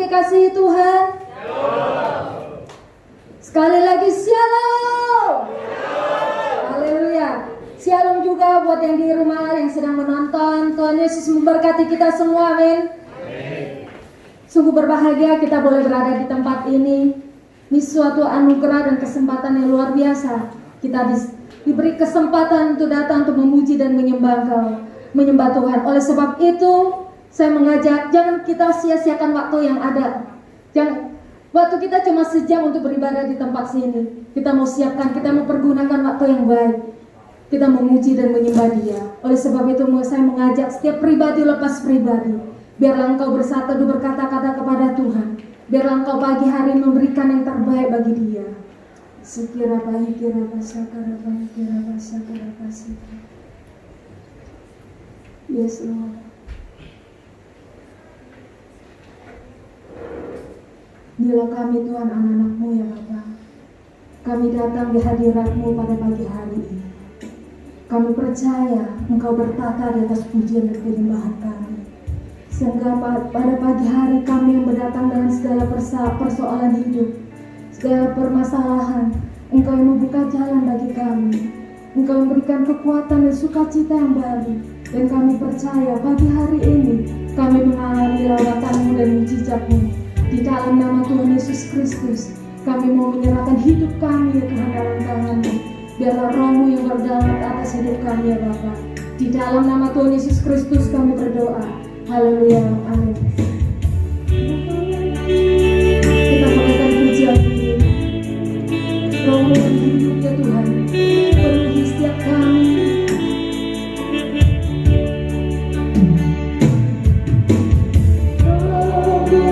dikasihi Tuhan? Sekali lagi shalom. Haleluya. Shalom juga buat yang di rumah yang sedang menonton. Tuhan Yesus memberkati kita semua, amin. Sungguh berbahagia kita boleh berada di tempat ini. Ini suatu anugerah dan kesempatan yang luar biasa. Kita diberi kesempatan untuk datang untuk memuji dan menyembah Tuhan. Oleh sebab itu, saya mengajak jangan kita sia-siakan waktu yang ada. Waktu kita cuma sejam untuk beribadah di tempat sini. Kita mau siapkan, kita mau pergunakan waktu yang baik. Kita memuji dan menyembah Dia. Oleh sebab itu saya mengajak setiap pribadi lepas pribadi. Biarlah engkau bersatu berkata-kata kepada Tuhan. Biarlah engkau pagi hari memberikan yang terbaik bagi Dia. Sekira baik kira basakara baik kira basakara basakara. Yes Lord. Inilah kami Tuhan anak-anak-Mu ya Bapa. Kami datang di hadirat-Mu pada pagi hari ini. Kami percaya Engkau bertata di atas pujian dan penyembahan kami. Sehingga pada pagi hari kami yang berdatang dengan segala persoalan hidup, segala permasalahan, Engkau yang membuka jalan bagi kami. Engkau memberikan kekuatan dan sukacita yang baru. Dan kami percaya pagi hari ini kami mengalami lawatan-Mu dan mujizat-Mu. Di dalam nama Tuhan Yesus Kristus, kami mau menyerahkan hidup kami ya Tuhan dalam tangan-Mu. Biarlah Roh-Mu yang berdalam atas hidup kami ya Bapa. Di dalam nama Tuhan Yesus Kristus kami berdoa. Haleluya, amin. Kita naikkan pujian ini. Roh-Mu yang hidup ya Tuhan, penuhi setiap kami. Jiwa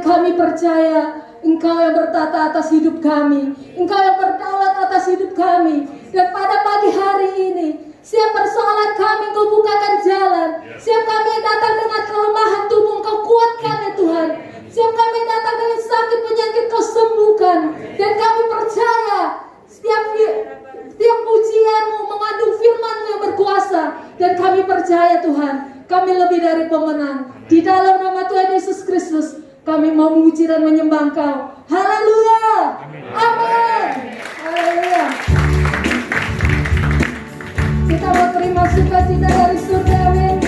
kami percaya Engkau yang bertata atas hidup kami, Engkau yang berdaulat atas hidup kami. Dan pada pagi hari ini, setiap persoalan kami Engkau bukakan jalan. Setiap kami datang dengan kelemahan tubuh, Engkau kuatkan ya Tuhan. Setiap kami datang dengan sakit penyakit, Kau sembuhkan. Dan kami percaya setiap pujian-Mu mengandung firman-Mu yang berkuasa. Dan kami percaya Tuhan, kami lebih dari pemenang. Di dalam nama Tuhan Yesus Kristus, kami mau memuji dan menyembah Engkau. Haleluya. Amin. Haleluya. Kita mau terima sukacita dari surga. Amin.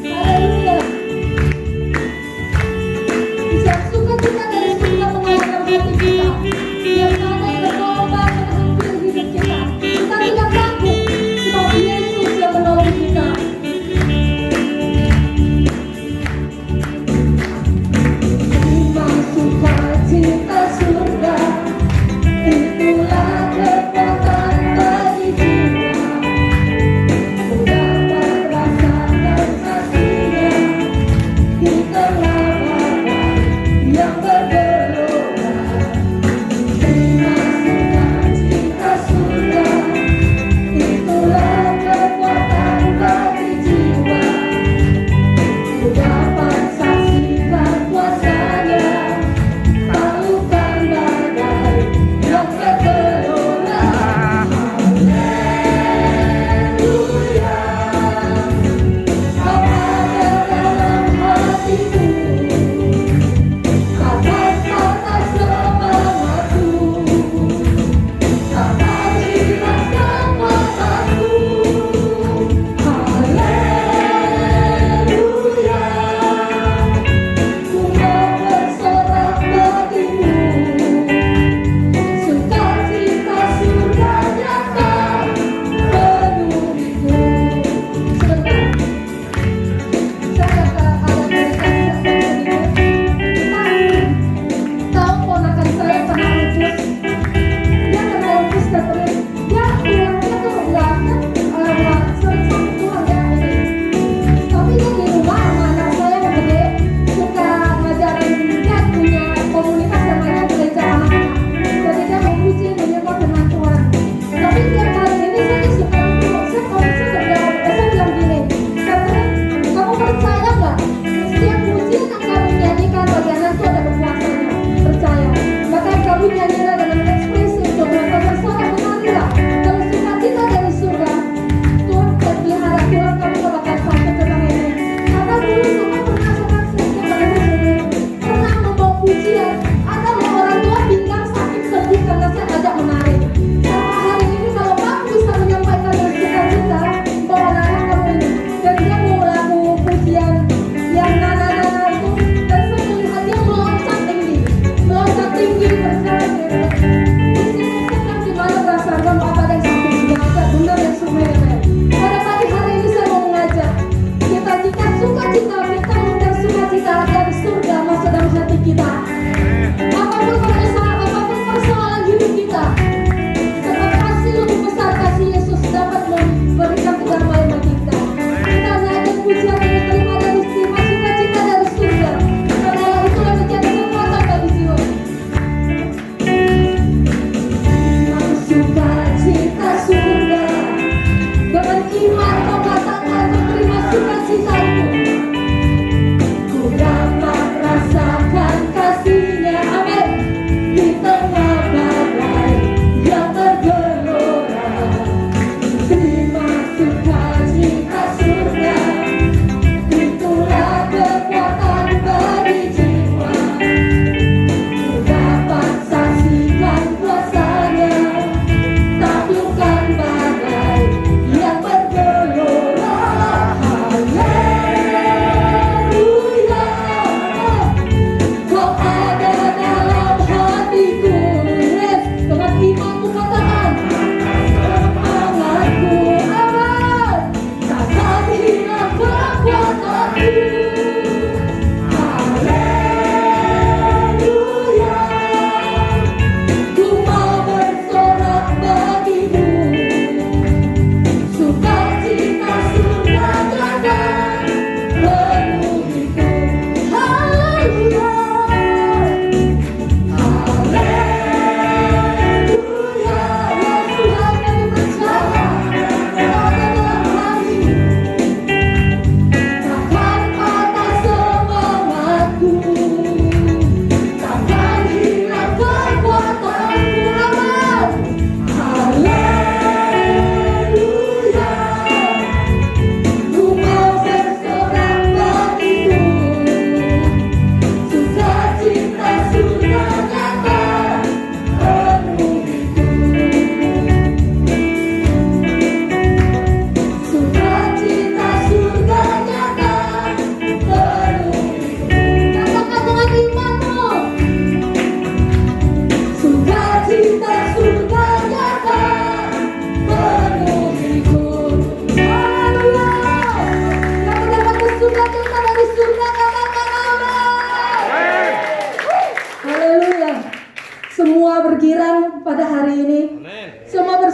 Haleluya. Bisa sukacita dari surga mengalir hati kita. Yang mana yang berkorban menghampiri hidup kita. Kita tidak takut sebab Yesus yang menolong kita. Terima sukacita surga.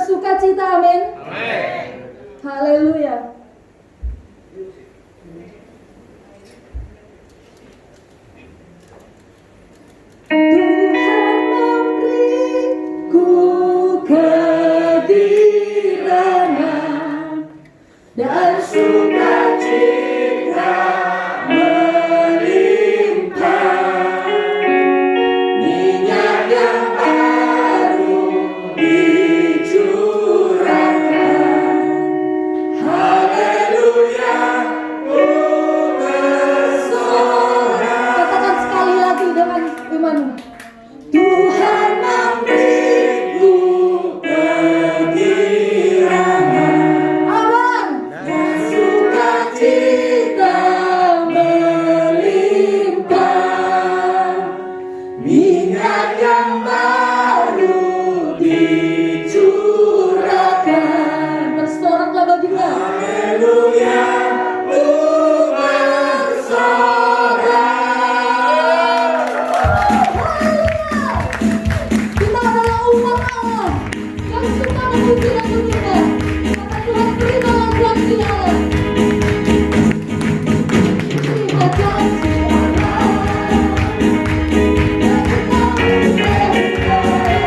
bersukacita, amin. Haleluya. Tuhan memberiku kegirangan dan sukacita melimpah, minyak yang baru dicurahkan. Haleluya, ku bersorak. Katakan sekali lagi dengan imanmu. Tuhan memberiku kegirangan, aman, dan sukacita melimpah, minyak yang baru dicurahkan. Bersoraklah baginya. Haleluya, ku bersorak. Kita adalah umat Allah yang suka memuji dan menyembah. Kata Tuhan, berikanlah janji Allah. Terima janji Allah. Dan kita berdoa.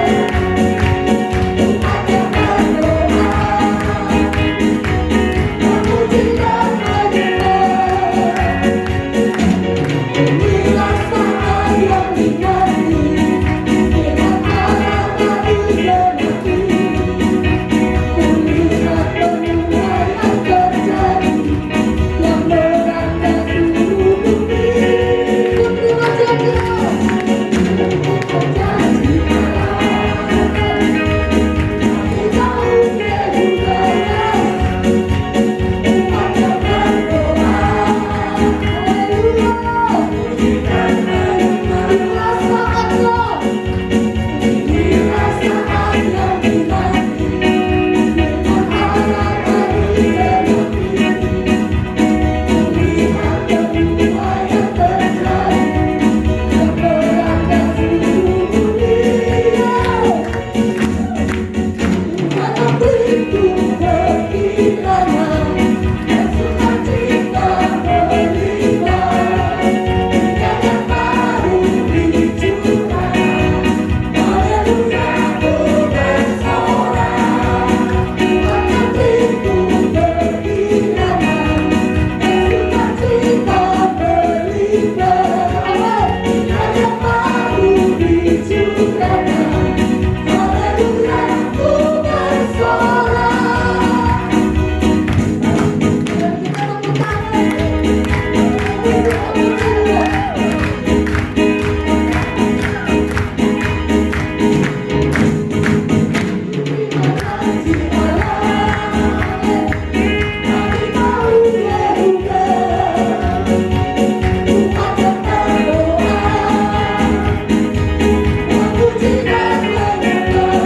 Umat yang berdoa, memuji dan menyembah. Inilah saat yang dinanti. Dengan Allah tadi genati, melihat penuaian yang terjadi, yang merangkai seluruh bumi. Terima janji Allah. Terima janji Allah. Kita udah juga umat yang berdoa. Haleluya. Inilah saatnya. Inilah saat yang dinanti. Dengan Allah tadi genati, melihat penuaian yang terjadi, yang merangkai seluruh dunia. Tuhan memberiku kegirangan dan sukacita melimpah, minyak yang baru dicurahkan. Haleluya, ku bersorak. Tuhan memberiku kegirangan dan sukacita melimpah, minyak yang baru dicurahkan. Haleluya, ku bersorak. Dan kita tepuk tangan. Haleluya. Terima kasih Allah. Kami mau berubah. Umat yang berdoa, memuji dan menyembah.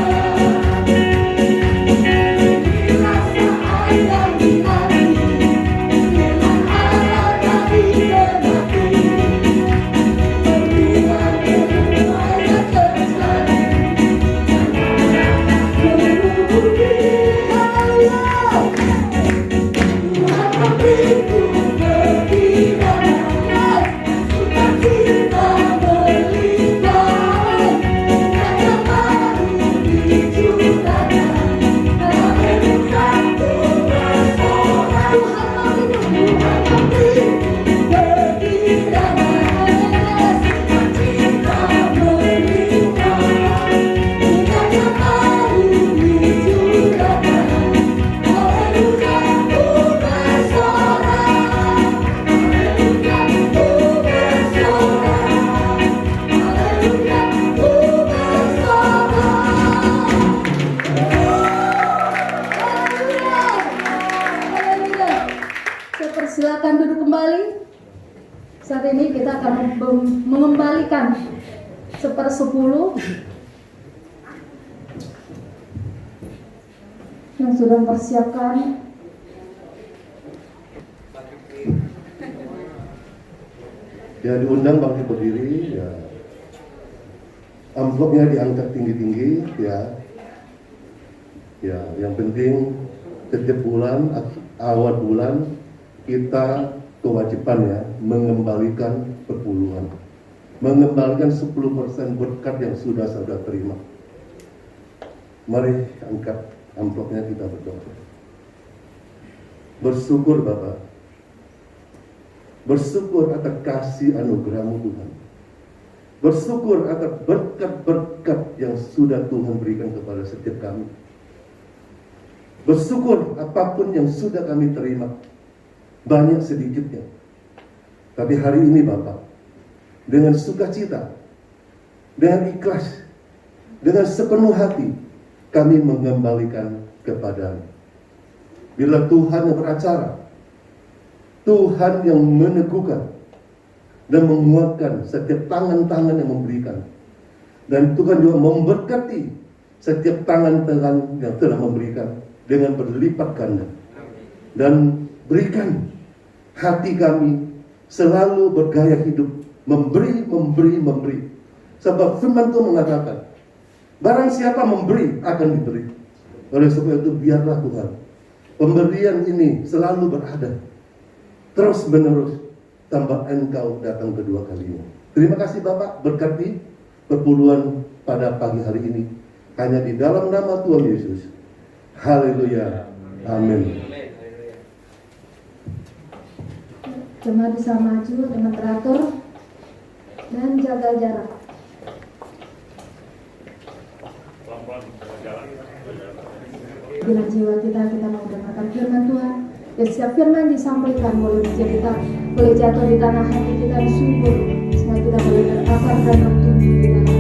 Inilah saat yang dinanti. Dengan Allah tadi genati, melihat penuaian yang terjadi, seluruh bumi. Haleluya. Tuhan memberiku kegirangan, sukacita melimpah, minyak yang baru dicurahkan. Haleluya, ku bersorak. Tuhan memberiku kegirangan, sukacita melimpah, minyak yang baru dicurahkan. Haleluya, ku bersorak. Haleluya, ku bersorak. Haleluya, ku bersorak. Haleluya. Saya persilakan duduk kembali. Saat ini kita akan mengembalikan 1/10 yang sudah mempersiapkan. Ya, diundang bangkit berdiri, ya. Amplopnya diangkat tinggi-tinggi, ya. Ya, yang penting setiap bulan, awal bulan kita kewajiban ya mengembalikan perpuluhan, mengembalikan 10% berkat yang sudah saudara terima. Mari angkat amplopnya, kita berdoa. Bersyukur Bapak, bersyukur atas kasih anugerah-Mu Tuhan. Bersyukur atas berkat-berkat yang sudah Tuhan berikan kepada setiap kami. Bersyukur apapun yang sudah kami terima, banyak sedikitnya. Tapi hari ini Bapak, dengan sukacita, dengan ikhlas, dengan sepenuh hati, kami mengembalikan kepada-Mu. Bila Tuhan yang beracara, Tuhan yang meneguhkan dan menguatkan setiap tangan-tangan yang memberikan, dan Tuhan juga memberkati setiap tangan-tangan yang telah memberikan dengan berlipat ganda. Dan berikan hati kami selalu bergaya hidup memberi. Sebab firman Tuhan mengatakan, barang siapa memberi akan diberi. Oleh sebab itu biarlah Tuhan pemberian ini selalu berada terus menerus sampai Engkau datang kedua kalinya. Terima kasih Bapak, berkati perpuluhan pada pagi hari ini hanya di dalam nama Tuhan Yesus. Haleluya. Amin. Jemaat bisa maju dengan teratur dan jaga jarak. Bila jiwa kita mau mendengarkan firman Tuhan, dan setiap firman disampaikan boleh jatuh di tanah hati kita bersyukur, sehingga kita boleh berakar dan bertumbuh di dalam.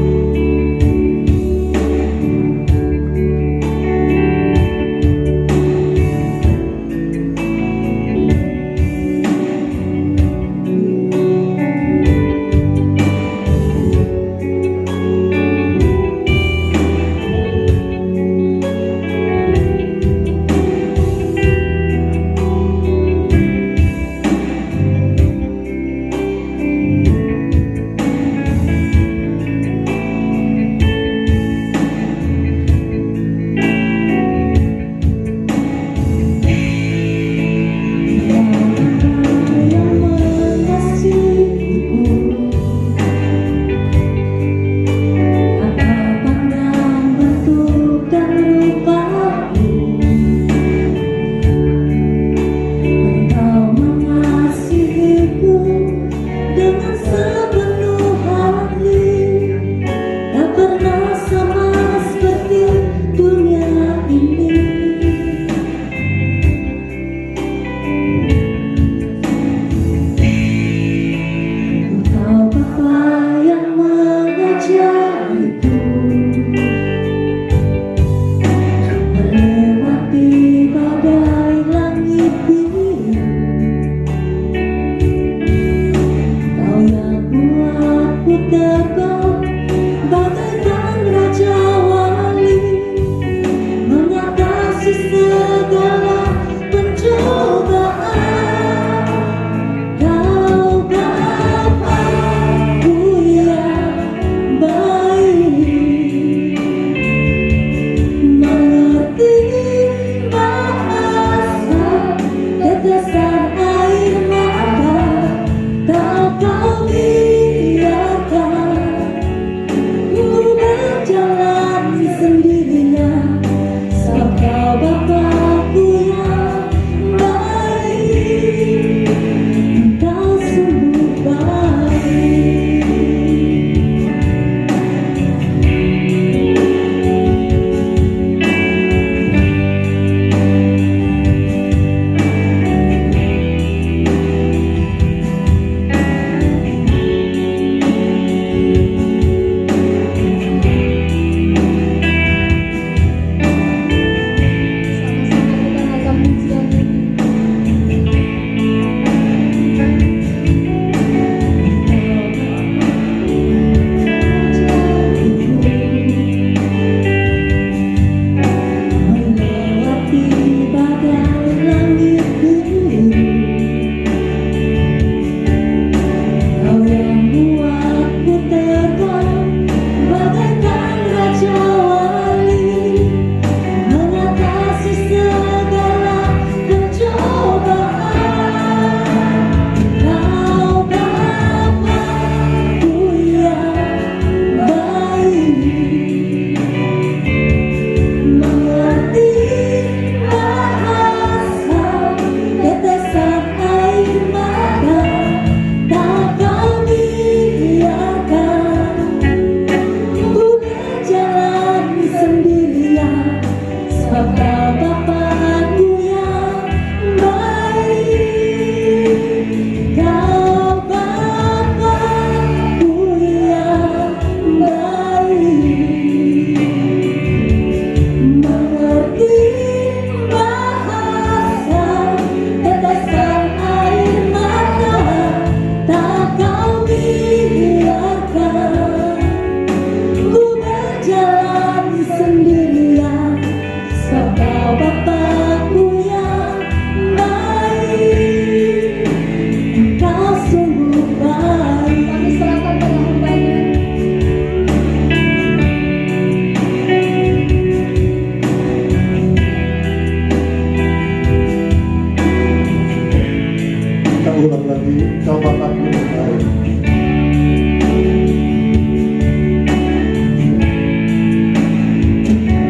Engkau Bapakku yang baik.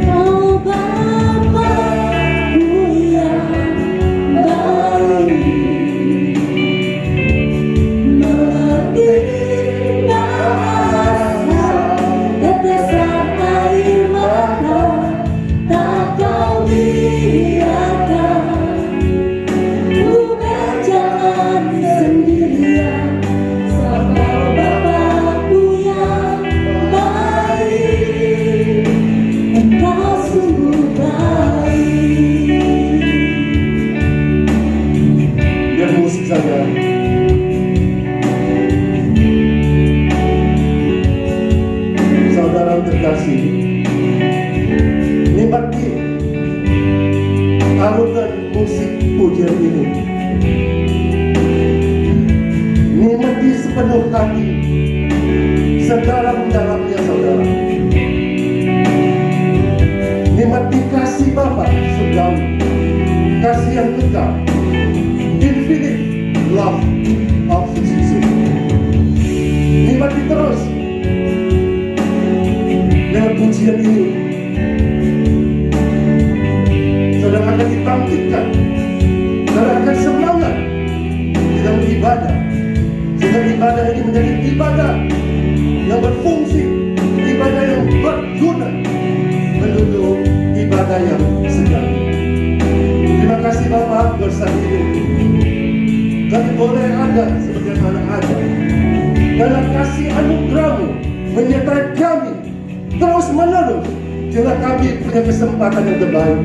Kau Bapakku yang baik, mengerti bahasa tetesan air mata, tak kau biarkan ku berjalan sendirian. Sebab Bapakku yang baik, Engkau sungguh baik. Biar musik saja. Saudara terkasih, nikmati alunan musik pujian ini. Nikmati sepenuh hati, sedalam-dalamnya saudara. Nikmati kasih Bapa surgawi, kasih yang kekal, infinite love of Jesus. Nikmati terus dengan pujian ini. Saudara akan dibangkitkan, saudara akan semangat di dalam ibadah, sehingga ibadah ini menjadi ibadah yang berfungsi, ibadah yang berguna, menuju ibadah yang sejati. Terima kasih Bapak bersama ini. Kami boleh ada sebagaimana ada. Dalam kasih anugerah-Mu menyertai kami terus menerus, sehingga kami punya kesempatan yang terbaik,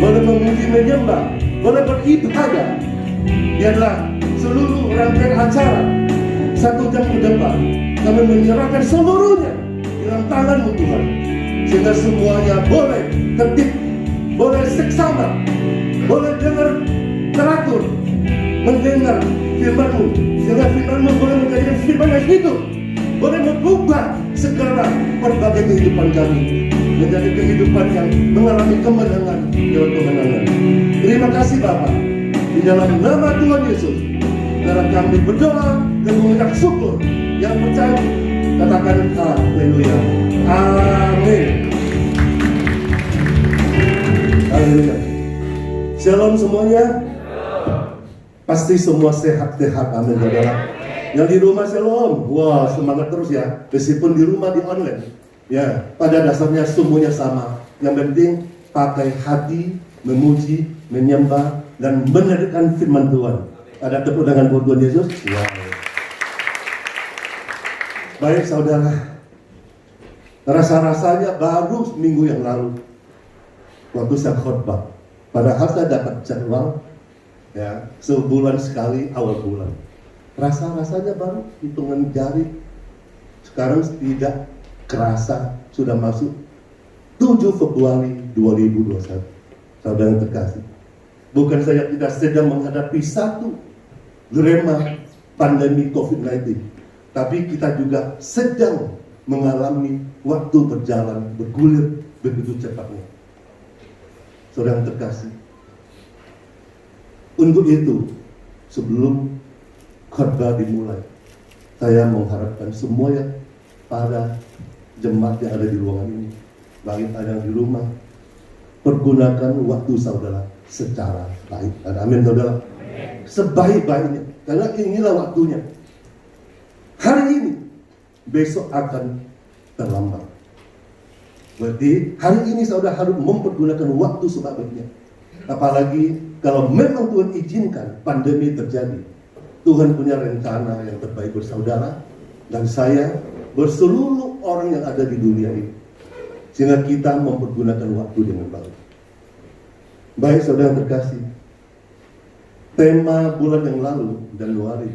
boleh memuji menyembah, boleh beribadah. Biarlah seluruh rangkaian acara 1 jam ke depan kami menyerahkan seluruhnya dalam tangan-Mu Tuhan, sehingga semuanya boleh tertib, boleh seksama, boleh dengar teratur, mendengar firman-Mu, sehingga firman-Mu boleh menjadi firman yang hidup, boleh mengubah segala berbagai kehidupan kami menjadi kehidupan yang mengalami kemenangan dalam kemenangan. Terima kasih Bapa, di dalam nama Tuhan Yesus, dalam kami berdoa dan mengucap syukur. Yang percaya katakan haleluya. Amin. Haleluya. Shalom semuanya. Pasti semua sehat-sehat, amin saudara. Yang di rumah shalom, wah semangat terus ya. Meskipun di rumah di online, ya pada dasarnya semuanya sama. Yang penting pakai hati, memuji, menyembah, dan mendengarkan firman Tuhan. Ada tepuk tangan buat Tuhan Yesus. Wow. Baik saudara, rasa-rasanya baru minggu yang lalu waktu saya khotbah. Padahal saya dapat jadwal ya sebulan sekali awal bulan. Rasa-rasanya baru hitungan jari. Sekarang tidak kerasa sudah masuk 7 Februari 2021. Saudara yang terkasih, bukan saja kita sedang menghadapi satu drama pandemi COVID-19, tapi kita juga sedang mengalami waktu berjalan bergulir begitu cepatnya. Saudara yang terkasih, untuk itu sebelum khotbah dimulai, saya mengharapkan semuanya pada jemaat yang ada di ruangan ini, baik ada yang di rumah, pergunakan waktu saudara secara baik. Amin saudara. Sebaik-baiknya, karena inilah waktunya. Hari ini, besok akan terlambat. Berarti hari ini saudara harus mempergunakan waktu sebaik-baiknya. Apalagi kalau memang Tuhan izinkan pandemi terjadi, Tuhan punya rencana yang terbaik buat saudara dan saya, berseluruh orang yang ada di dunia ini, sehingga kita mempergunakan waktu dengan baik. Baik saudara yang terkasih, tema bulan yang lalu, Januari,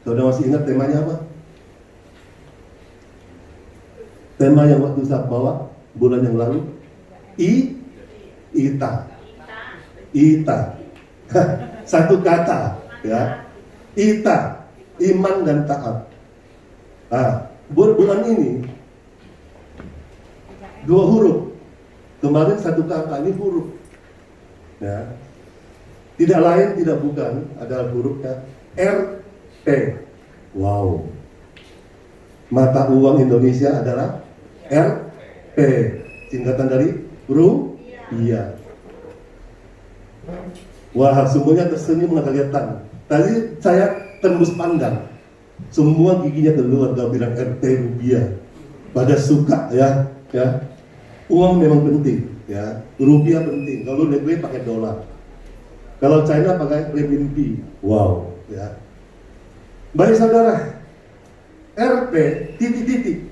saudara masih ingat temanya apa? Tema yang waktu saya bawa bulan yang lalu, Ita. Satu kata, ya. Ita, iman dan taat. Buat bulan ini 2 huruf. Kemarin satu kata, ini huruf. Ya. Tidak lain, tidak bukan, adalah hurufnya Wow. Mata uang Indonesia adalah Rp. Singkatan dari rupiah. Wah, semuanya tersenyum mengagetkan. Tadi saya tembus pandang. Semua giginya keluar kalau bilang Rp rupiah. Pada suka ya. Uang memang penting ya. Rupiah penting. Kalau negeri pakai dolar. Kalau China pakai renminbi. Wow ya. Baik saudara, Rp titik-titik.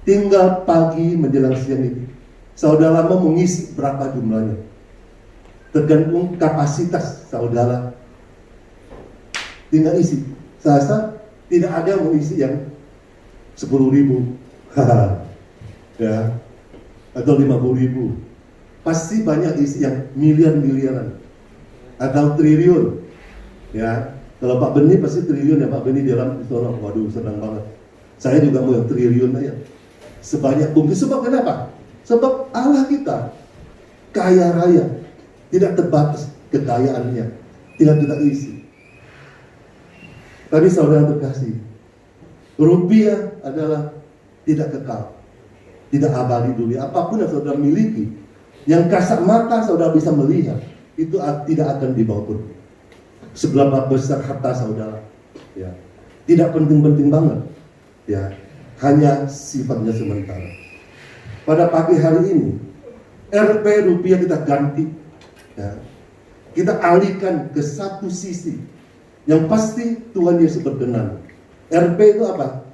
Tinggal pagi menjelang siang ini. Saudara mau mengisi berapa jumlahnya? Tergantung kapasitas saudara. Tinggal isi. Saya tidak ada yang mengisi yang 10.000 ya, atau 50.000. Pasti banyak isi yang miliaran atau triliun ya. Kalau Pak Beni pasti triliun ya, Pak Beni di dalam sana. Waduh, senang banget. Saya juga mau yang triliun aja, sebanyak mungkin. Sebab kenapa? Sebab Allah kita kaya raya, tidak terbatas kekayaannya, tidak kita isi. Tapi saudara terkasih, rupiah adalah tidak kekal, tidak abadi dunia. Apapun yang saudara miliki, yang kasat mata saudara bisa melihat, itu tidak akan dibawa pun. Seberapa besar harta saudara, ya, tidak penting-penting banget, ya, hanya sifatnya sementara. Pada pagi hari ini, Rp rupiah kita ganti, ya, kita alihkan ke satu sisi yang pasti Tuhan Yesus berkenan. Rp itu apa?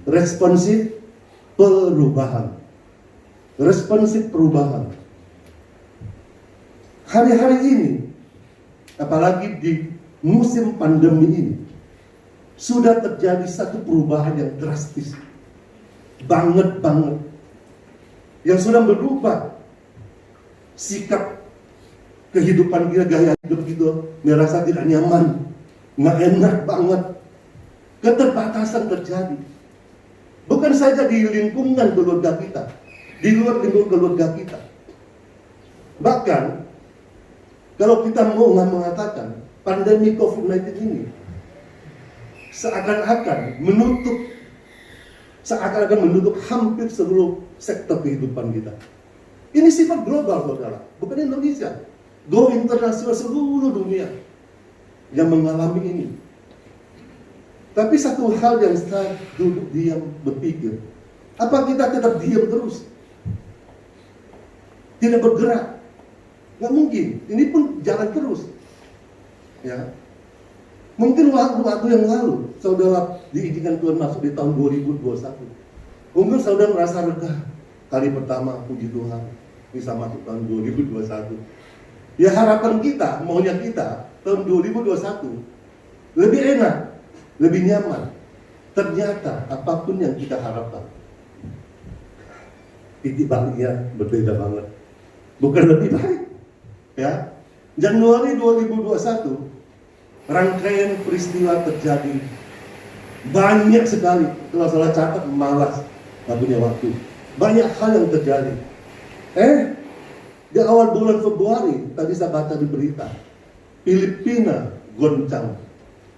Responsif perubahan. Responsif perubahan. Hari-hari ini, apalagi di musim pandemi ini, sudah terjadi satu perubahan yang drastis banget, yang sudah berubah sikap kehidupan kita, gaya hidup gitu, merasa tidak nyaman, nggak enak banget. Keterbatasan terjadi, bukan saja di lingkungan keluarga kita, di luar lingkungan keluarga kita. Bahkan kalau kita mau mengatakan pandemi COVID-19 ini seakan-akan menutup hampir seluruh sektor kehidupan kita. Ini sifat global, saudara, bukan Indonesia. Go internasional, seluruh dunia yang mengalami ini. Tapi satu hal yang saya duduk diam berpikir, apa kita tetap diam terus, tidak bergerak? Nggak mungkin. Ini pun jalan terus. Ya, mungkin waktu yang lalu saudara diizinkan Tuhan masuk di tahun 2021. Mungkin saudara merasa lega, kali pertama, puji Tuhan, bisa masuk tahun 2021. Ya, harapan kita, maunya kita tahun 2021 lebih enak, lebih nyaman. Ternyata apapun yang kita harapkan, titik baliknya berbeda banget. Bukan lebih baik. Ya, Januari 2021 rangkaian peristiwa terjadi banyak sekali. Kalau salah catat malas nggak punya waktu. Banyak hal yang terjadi. Di awal bulan Februari tadi saya baca di berita, Filipina goncang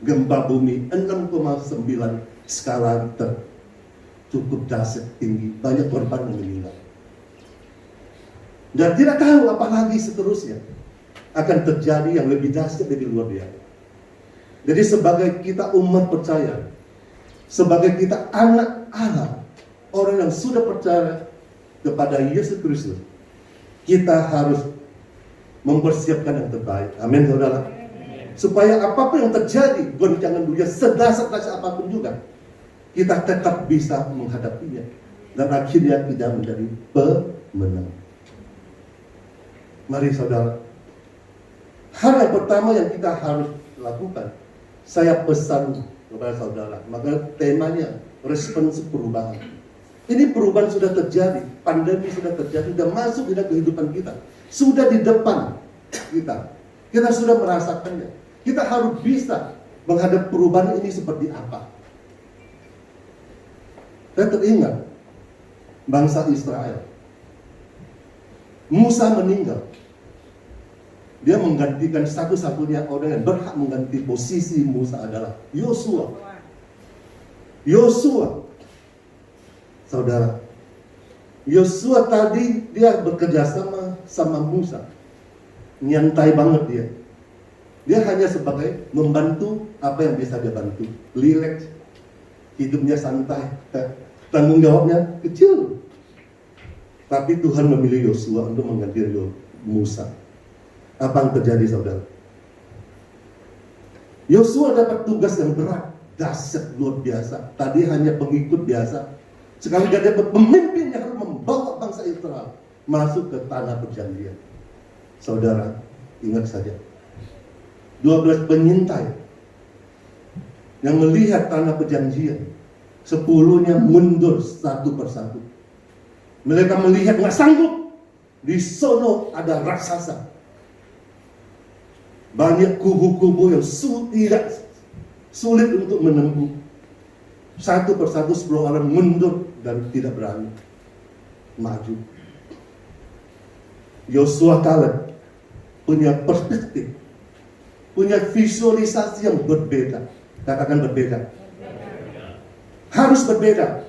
gempa bumi 6,9 skala Richter, cukup dahsyat tinggi, banyak korban yang meninggal. Dan tidak tahu apa lagi seterusnya akan terjadi yang lebih dahsyat, lebih luar biasa. Jadi sebagai kita umat percaya, sebagai kita anak Allah, orang yang sudah percaya kepada Yesus Kristus, kita harus mempersiapkan yang terbaik. Amin, saudara. Supaya apapun yang terjadi, goncangan dunia sedahsyat apapun juga, kita tetap bisa menghadapinya, dan akhirnya kita menjadi pemenang. Mari saudara, hal yang pertama yang kita harus lakukan, saya pesan kepada saudara, maka temanya respons perubahan. Ini perubahan sudah terjadi, pandemi sudah terjadi, sudah masuk di dalam kehidupan kita, sudah di depan kita. Kita sudah merasakannya. Kita harus bisa menghadapi perubahan ini seperti apa. Saya teringat bangsa Israel. Musa meninggal. Dia menggantikan satu-satunya orang yang berhak mengganti posisi Musa adalah Yosua. Yosua, saudara, Yosua tadi dia bekerja sama Musa, nyantai banget dia. Dia hanya sebagai membantu apa yang bisa dia bantu, relax, hidupnya santai, tanggung jawabnya kecil. Tapi Tuhan memilih Yosua untuk mengganti Musa. Apa yang terjadi, saudara? Yosua dapat tugas yang berat, dahsyat, luar biasa. Tadi hanya pengikut biasa. Sekarang dia dapat pemimpin yang harus membawa bangsa Israel masuk ke tanah perjanjian. Saudara, ingat saja, 12 penyintai yang melihat tanah perjanjian, 10-nya mundur satu persatu. Mereka melihat nggak sanggup. Di sono ada raksasa. Banyak kubu-kubu yang tidak sulit untuk menembus. Satu persatu 10 orang mundur dan tidak berani maju. Yosua Kaleb punya perspektif, punya visualisasi yang berbeda. Katakan berbeda. Harus berbeda.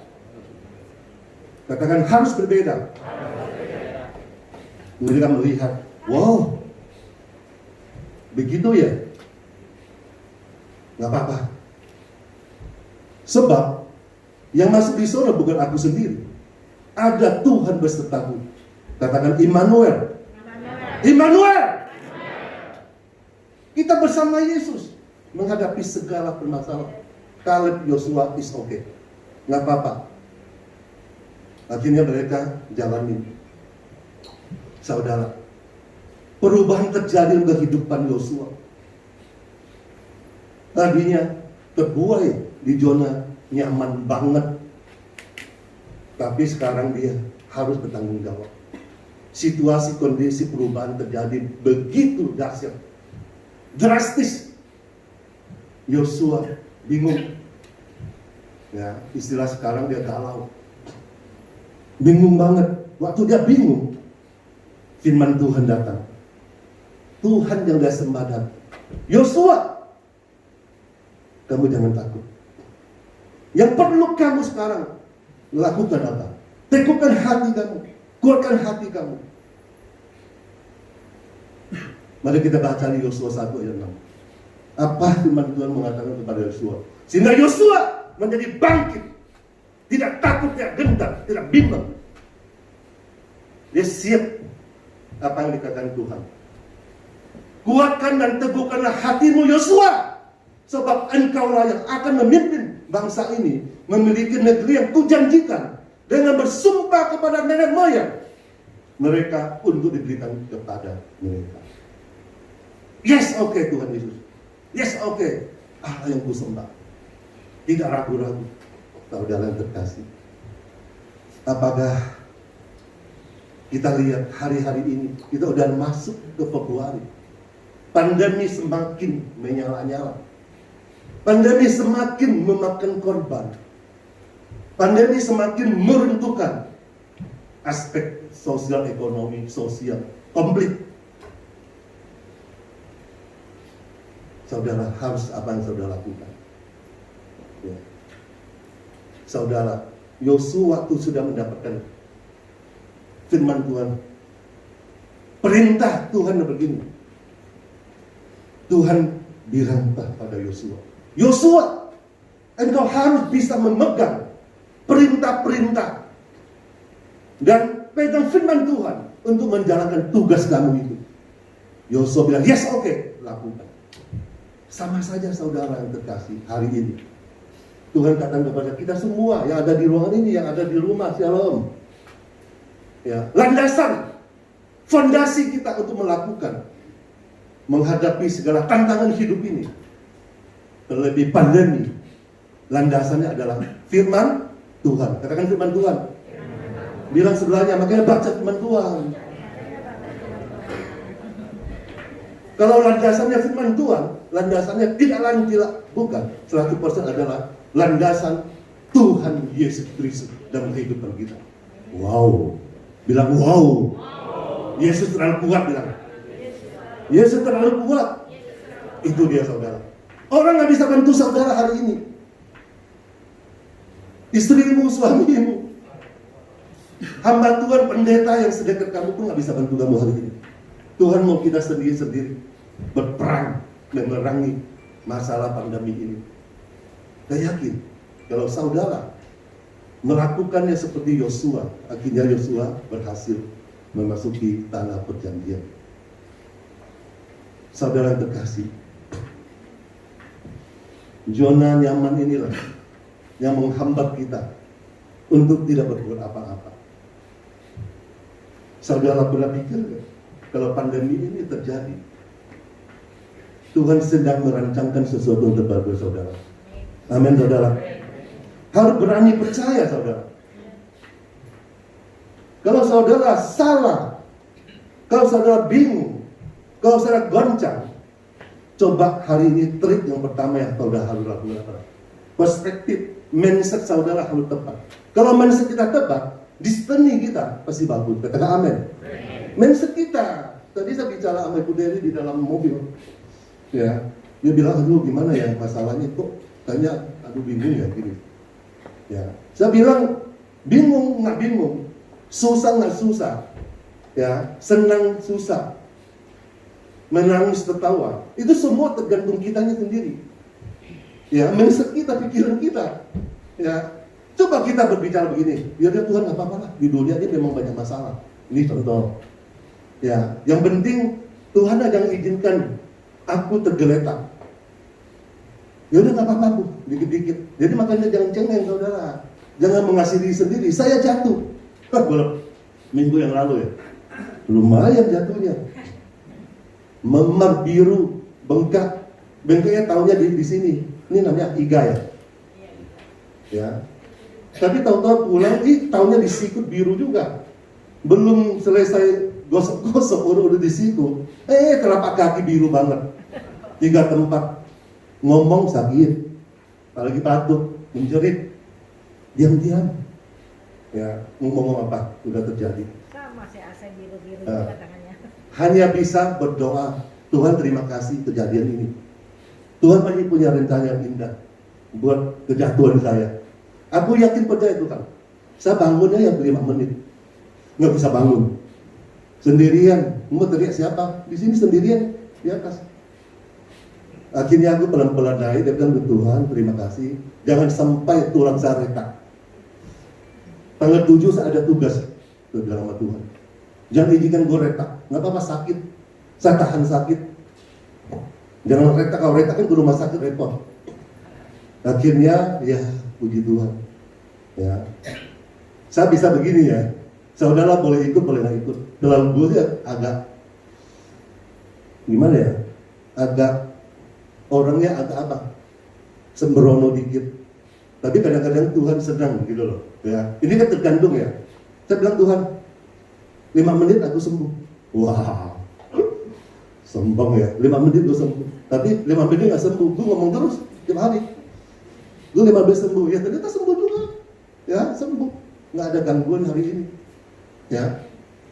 Katakan harus berbeda. Mereka melihat, wow, begitu ya? Gak apa-apa. Sebab yang masuk di sana bukan aku sendiri. Ada Tuhan besertaku. Katakan Immanuel. Immanuel. Kita bersama Yesus menghadapi segala permasalahan. Kaleb, Yosua is okay. Gak apa-apa. Akhirnya mereka jalani. Saudara, perubahan terjadi dalam kehidupan Yosua. Tadinya terbuai di zona nyaman banget, tapi sekarang dia harus bertanggung jawab. Situasi kondisi perubahan terjadi begitu dahsyat, drastis. Yosua bingung. Ya, istilah sekarang dia galau. Bingung banget. Waktu dia bingung, firman Tuhan datang. Tuhan yang dia sembah datang. Yosua, kamu jangan takut. Yang perlu kamu sekarang lakukan apa? Teguhkan hati kamu, kuatkan hati kamu. Mari kita baca di Yosua 1 ayat 6. Apa firman Tuhan mengatakan kepada Yosua? Sehingga Yosua menjadi bangkit, tidak takut, tidak gentar, tidak bimbang. Dia siap apa yang dikatakan Tuhan. Kuatkan dan teguhkanlah hatimu Yosua, sebab engkaulah yang akan memimpin bangsa ini memiliki negeri yang kujanjikan dengan bersumpah kepada nenek moyang mereka untuk diberikan kepada mereka. Yes, oke, Tuhan Yesus. Yes, oke. Allah yang kusembah. Tidak ragu-ragu. Saudara yang terkasih, apakah kita lihat hari-hari ini kita udah masuk ke Februari, pandemi semakin menyala-nyala, pandemi semakin memakan korban, pandemi semakin meruntuhkan aspek sosial ekonomi sosial komplit. Saudara harus apa yang saudara lakukan? Ya. Saudara, Yosua waktu sudah mendapatkan firman Tuhan, perintah Tuhan begini. Tuhan bilang pada Yosua, Yosua, engkau harus bisa memegang perintah-perintah dan pegang firman Tuhan untuk menjalankan tugas kamu itu. Yosua bilang, yes, oke, lakukan. Sama saja saudara yang terkasih hari ini. Tuhan katakan kepada kita semua yang ada di ruangan ini, yang ada di rumah, shalom. Ya, landasan, fondasi kita untuk melakukan, menghadapi segala tantangan hidup ini, terlebih pandemi, landasannya adalah firman Tuhan. Katakan firman Tuhan. Bilang sebelahnya, makanya baca firman Tuhan. Kalau landasannya firman Tuhan, landasannya tidak lain tidak bukan 100% adalah landasan Tuhan Yesus Kristus dalam kehidupan kita. Wow. Bilang wow. Yesus terlalu kuat bilang. Yesus terlalu kuat. Itu dia saudara. Orang nggak bisa bantu saudara hari ini. Istrimu, suamimu, hamba Tuhan, pendeta yang sedekat kamu pun nggak bisa bantu kamu hari ini. Tuhan mau kita sendiri-sendiri berperang memerangi masalah pandemi ini. Saya yakin kalau saudara melakukannya seperti Yosua, akhirnya Yosua berhasil memasuki tanah perjanjian. Saudara terkasih, zona nyaman inilah yang menghambat kita untuk tidak berbuat apa-apa. Saudara pernah pikir kalau pandemi ini terjadi, Tuhan sedang merancangkan sesuatu untuk bagus saudara. Amin saudara. Harus berani percaya saudara. Kalau saudara salah, kalau saudara bingung, kalau saudara goncang, coba hari ini trik yang pertama yang saudara harus lakukan. Perspektif, mindset saudara harus tepat. Kalau mindset kita tepat, destiny kita pasti bagus. Katakan amin. Mindset kita. Tadi saya bicara sama Ibu Dewi di dalam mobil. Ya, dia bilang, aduh gimana ya masalahnya kok tanya, aduh bingung ya gini. Ya, saya bilang bingung nggak bingung, susah nggak susah, ya senang susah, menangis tertawa, itu semua tergantung kitanya sendiri. Ya, mindset kita, pikiran kita. Ya, coba kita berbicara begini, ya Tuhan nggak apa-apa lah, di dunia ini memang banyak masalah. Ini contoh. Ya, yang penting Tuhan yang izinkan aku tergeletak. Ya udah nggak apa-apa Bu, dikit-dikit. Jadi makanya jangan cengeng saudara, jangan mengasihi diri sendiri. Saya jatuh, minggu yang lalu ya, lumayan jatuhnya, memar biru, bengkak, bengkaknya tahunya di sini. Ini namanya iga ya. Ya. Tapi tahu-tahu pulang, tahunya di sikut biru juga. Belum selesai gosok-gosok udah di siku. Telapak kaki biru banget. 3 tempat. Ngomong sakit. Apalagi batuk, menjerit. Diam-diam. Ya, ngomong apa? Sudah terjadi. Sama si AC biru-biru juga tangannya. Hanya bisa berdoa. Tuhan terima kasih kejadian ini. Tuhan masih punya rencana yang indah buat kejatuhan saya. Aku yakin percaya Tuhan. Saya bangunnya ya 5 menit. Nggak bisa bangun. Sendirian. Mau teriak siapa? Di sini sendirian di atas. Akhirnya aku pelan-pelan naik. Dia bilang, Tuhan terima kasih. Jangan sampai tulang saya retak. Tanggal 7 saya ada tugas. Dia bilang sama Tuhan. Jangan izinkan gue retak. Nggak apa-apa sakit. Saya tahan sakit. Jangan retak, kalau retak kan ke rumah sakit repot. Akhirnya ya puji Tuhan. Ya, saya bisa begini ya. Saudara boleh ikut, boleh nggak ikut. Dalam gue agak gimana ya? Agak orangnya agak apa? Sembrono dikit. Tapi kadang-kadang Tuhan senang gitu loh. Ya, ini kan tergantung ya. Saya bilang Tuhan, 5 menit aku sembuh. Wah. Sombong ya, 5 menit gue sembuh. Tapi 5 menit gak sembuh, gue ngomong terus tiap hari. Gue 5 menit sembuh, ya ternyata sembuh juga. Ya, sembuh. Gak ada gangguan hari ini. Ya,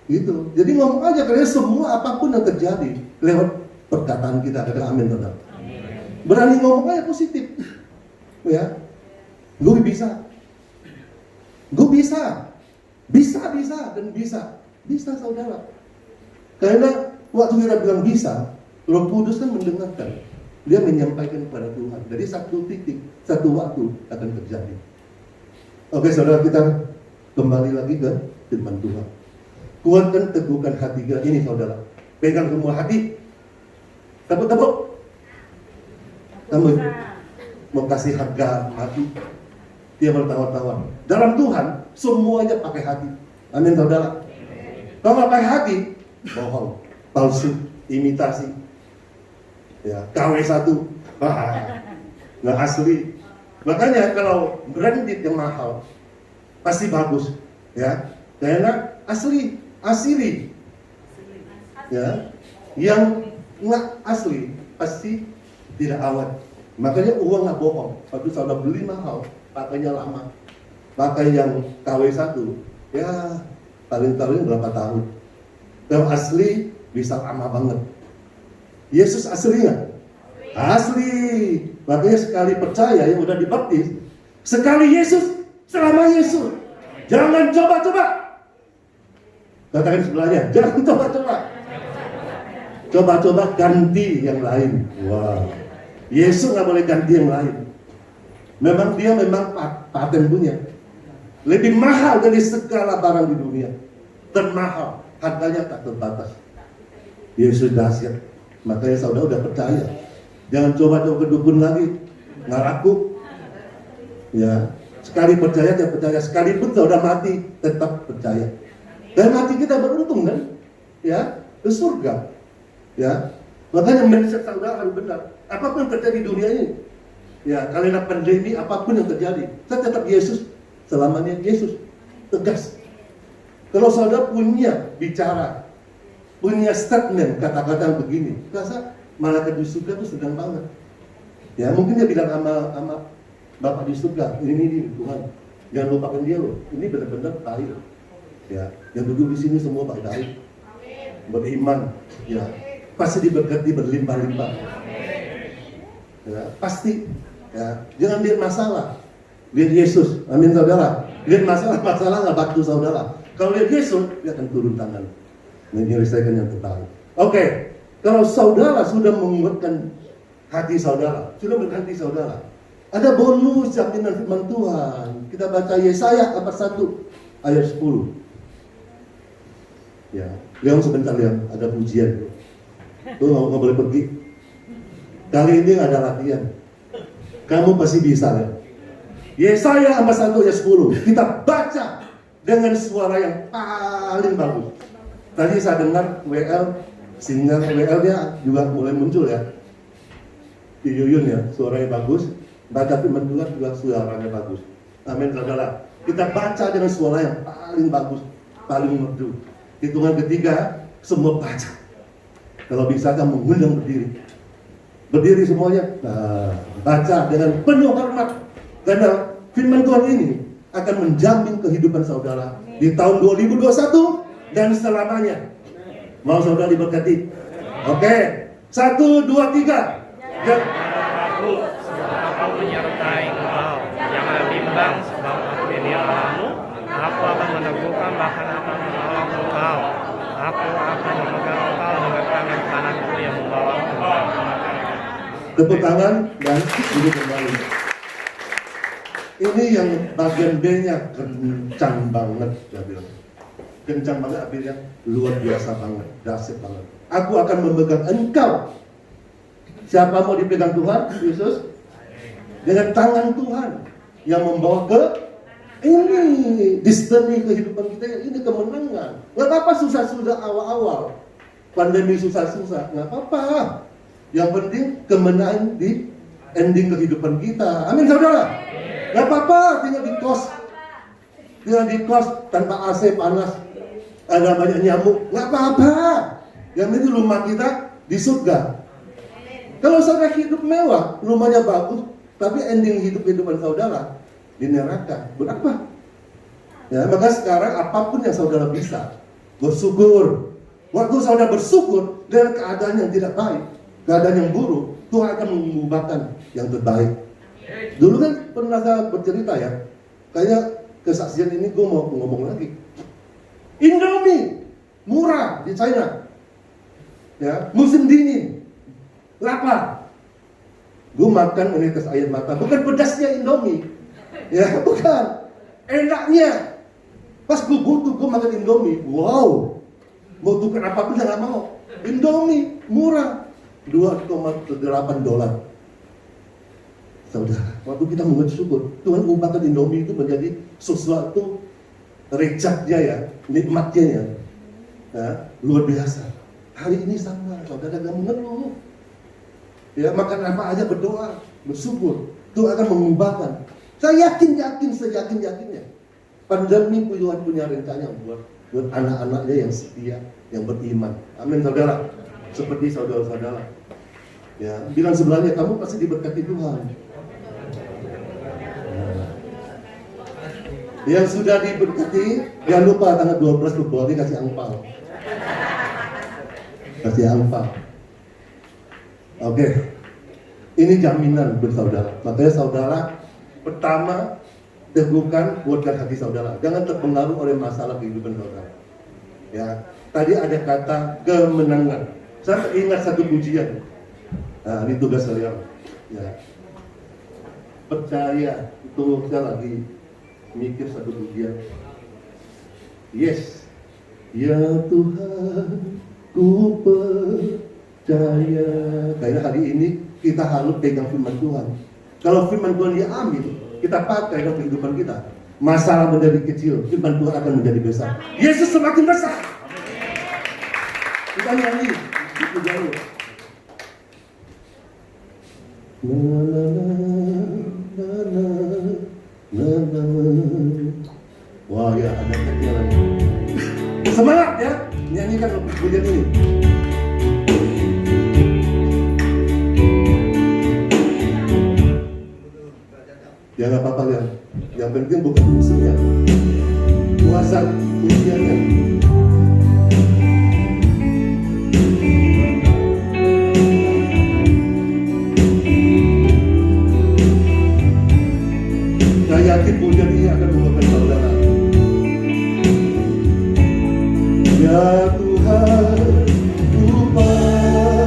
gitu. Jadi ngomong aja, karena semua apapun yang terjadi lewat perkataan kita. Kata amin, teman. Berani ngomong aja positif. Ya, gue bisa. Gue bisa. Bisa, dan bisa. Bisa saudara. Karena waktu kita bilang bisa, Roh Kudus kan mendengarkan. Dia menyampaikan kepada Tuhan. Jadi satu titik, satu waktu akan terjadi. Oke saudara, kita kembali lagi ke firman Tuhan. Kuatkan, teguhkan hati kita. Ini saudara, pegang semua hati. Tepuk-tepuk. Kamu mau kasih harga hati. Dia bertawar-tawar. Dalam Tuhan, semuanya pakai hati. Amin saudara. Kalau nggak pakai hati, bohong, palsu, imitasi, ya KW1, nggak asli. Makanya kalau branded yang mahal pasti bagus, ya. Karena asli, ya. Yang nggak asli pasti tidak awet. Makanya uang nggak bohong. Waktu saudara beli mahal, pakainya lama. Pakai yang KW1, ya paling berapa tahun. Kalau asli bisa lama banget. Yesus asli nggak? Asli. Makanya sekali percaya yang udah dibaptis, sekali Yesus, selama Yesus. Jangan coba-coba. Katakan sebelahnya, jangan coba-coba. Coba-coba ganti yang lain. Wow. Yesus nggak boleh ganti yang lain. Memang dia paten punya. Lebih mahal dari segala barang di dunia. Termahal, harganya tak terbatas. Yesus dahsyat. Makanya saudara udah percaya. Jangan coba-coba ke dukun lagi. Nggak laku. Ya, sekali percaya, dia percaya. Sekalipun saudara mati, tetap percaya. Dan mati kita beruntung kan? Ya, ke surga. Ya, makanya mindset saudara harus benar. Apapun yang terjadi di dunia ini, ya, karena pandemi, apapun yang terjadi, saya tetap Yesus. Selamanya Yesus. Tegas. Kalau saudara punya bicara, punya statement, kata-kata begini, rasa malaikat di surga itu sedang banget. Ya, mungkin dia bilang sama Bapak di surga, ini Tuhan, jangan lupakan dia loh. Ini benar-benar baik. Ya, yang duduk di sini semua baik, beriman. Ya, pasti diberkati berlimpah-limpah. Ya, pasti. Ya, jangan lihat masalah, lihat Yesus. Amin saudara. Lihat masalah nggak bantu saudara. Kalau lihat Yesus, dia akan turun tangan menyelesaikan yang terbaik. Oke, kalau saudara sudah menguatkan hati saudara, sudah berhati saudara, ada bonus jaminan firman Tuhan. Kita baca Yesaya 41 ayat 10. Ya, Leon sebentar Leon, ada pujian. Tuh nggak boleh pergi. Kali ini ada latihan. Kamu pasti bisa ya. Yesaya 41 ayat 10. Kita baca dengan suara yang paling bagus. Tadi saya dengar WL, singer WL-nya juga mulai muncul ya. Di Yuyun ya, suaranya bagus. Baca firman Tuhan juga suaranya bagus. Amin saudara. Kita baca dengan suara yang paling bagus, paling merdu. Hitungan ketiga, semua baca. Kalau bisa kamu mengundang berdiri. Berdiri semuanya. Nah, baca dengan penuh hormat. Karena firman Tuhan ini akan menjamin kehidupan saudara di tahun 2021 dan selamanya. Mau saudara diberkati? Oke. 1, 2, 3. Aku menyertai engkau. Jangan bimbang sebab aku ini Allahmu. Aku akan meneguhkan bahkan akan menolong engkau. Aku akan memegang engkau dengan tangan kananku yang membawa engkau. Tepuk tangan dan duduk kembali. Ini yang bagian B-nya kencang banget, dia bilang. Kencang banget artinya luar biasa banget, dahsyat banget. Aku akan memegang engkau. Siapa mau dipegang Tuhan? Yesus. Dengan tangan Tuhan yang membawa ke ini destiny kehidupan kita, ini kemenangan. Gak apa-apa susah-susah awal-awal, pandemi susah-susah, gak apa-apa. Yang penting kemenangan di ending kehidupan kita. Amin saudara. Gak apa-apa, tinggal di kos tanpa AC panas, ada banyak nyamuk, gak apa-apa. Yang penting rumah kita di surga. Kalau saudara hidup mewah, rumahnya bagus, tapi ending kehidupan saudara di neraka, berapa? Ya, maka sekarang apapun yang saudara bisa, bersyukur. Waktu saudara bersyukur dengan keadaan yang tidak baik, keadaan yang buruk, Tuhan akan mengubahkan yang terbaik. Dulu kan pernah saya bercerita ya, kayak kesaksian ini gue mau ngomong lagi. Indomie murah di China, ya, musim dingin, lapar. Gue makan menetes air mata, bukan pedasnya Indomie, ya bukan, enaknya. Pas gue butuh, gue makan Indomie, wow, mau tukar apapun saya nggak mau. Indomie murah, $2,8. Saudara, waktu kita mengucap syukur, Tuhan ubahkan Indomie itu menjadi sesuatu recapnya ya, nikmatnya ya, luar biasa. Hari ini sama, saudara gak mengeluh. Ya, makan apa aja berdoa, bersyukur, Tuhan akan mengubahkan. Saya seyakin-yakinnya. Pandemi Tuhan punya rencana buat anak-anaknya yang setia, yang beriman. Amin saudara. Seperti saudara-saudara. Ya, bilang sebelahnya, kamu pasti diberkati Tuhan. Yang sudah diberkati, jangan lupa tanggal 12 Februari kasih angpau. Kasih angpau. Oke. Ini jaminan bersaudara. Makanya saudara pertama teguhkan, kuatkan hati saudara. Jangan terpengaruh oleh masalah kehidupan saudara. Ya, tadi ada kata kemenangan. Saya ingat satu pujian. Nah, ini tugas saya. Ya. Percaya, itu saya lagi mikir satu pujian. Yes. Ya Tuhan, ku percaya. Kayaknya hari ini kita harus pegang firman Tuhan. Kalau firman Tuhan diambil, kita pakai dalam kehidupan kita. Masalah menjadi kecil, firman Tuhan akan menjadi besar. Yesus semakin besar. Kita nyanyi, itu jauh. Na na na na na na. Wah ya, ada kejalan. Semangat ya, nyanyikan pujian ini. Ya nggak apa-apa ya. Yang penting bukan musuhnya, kuasa ujiannya. Saya yakin pujian ini akan membawa saudara. Ya Tuhan, ku percaya.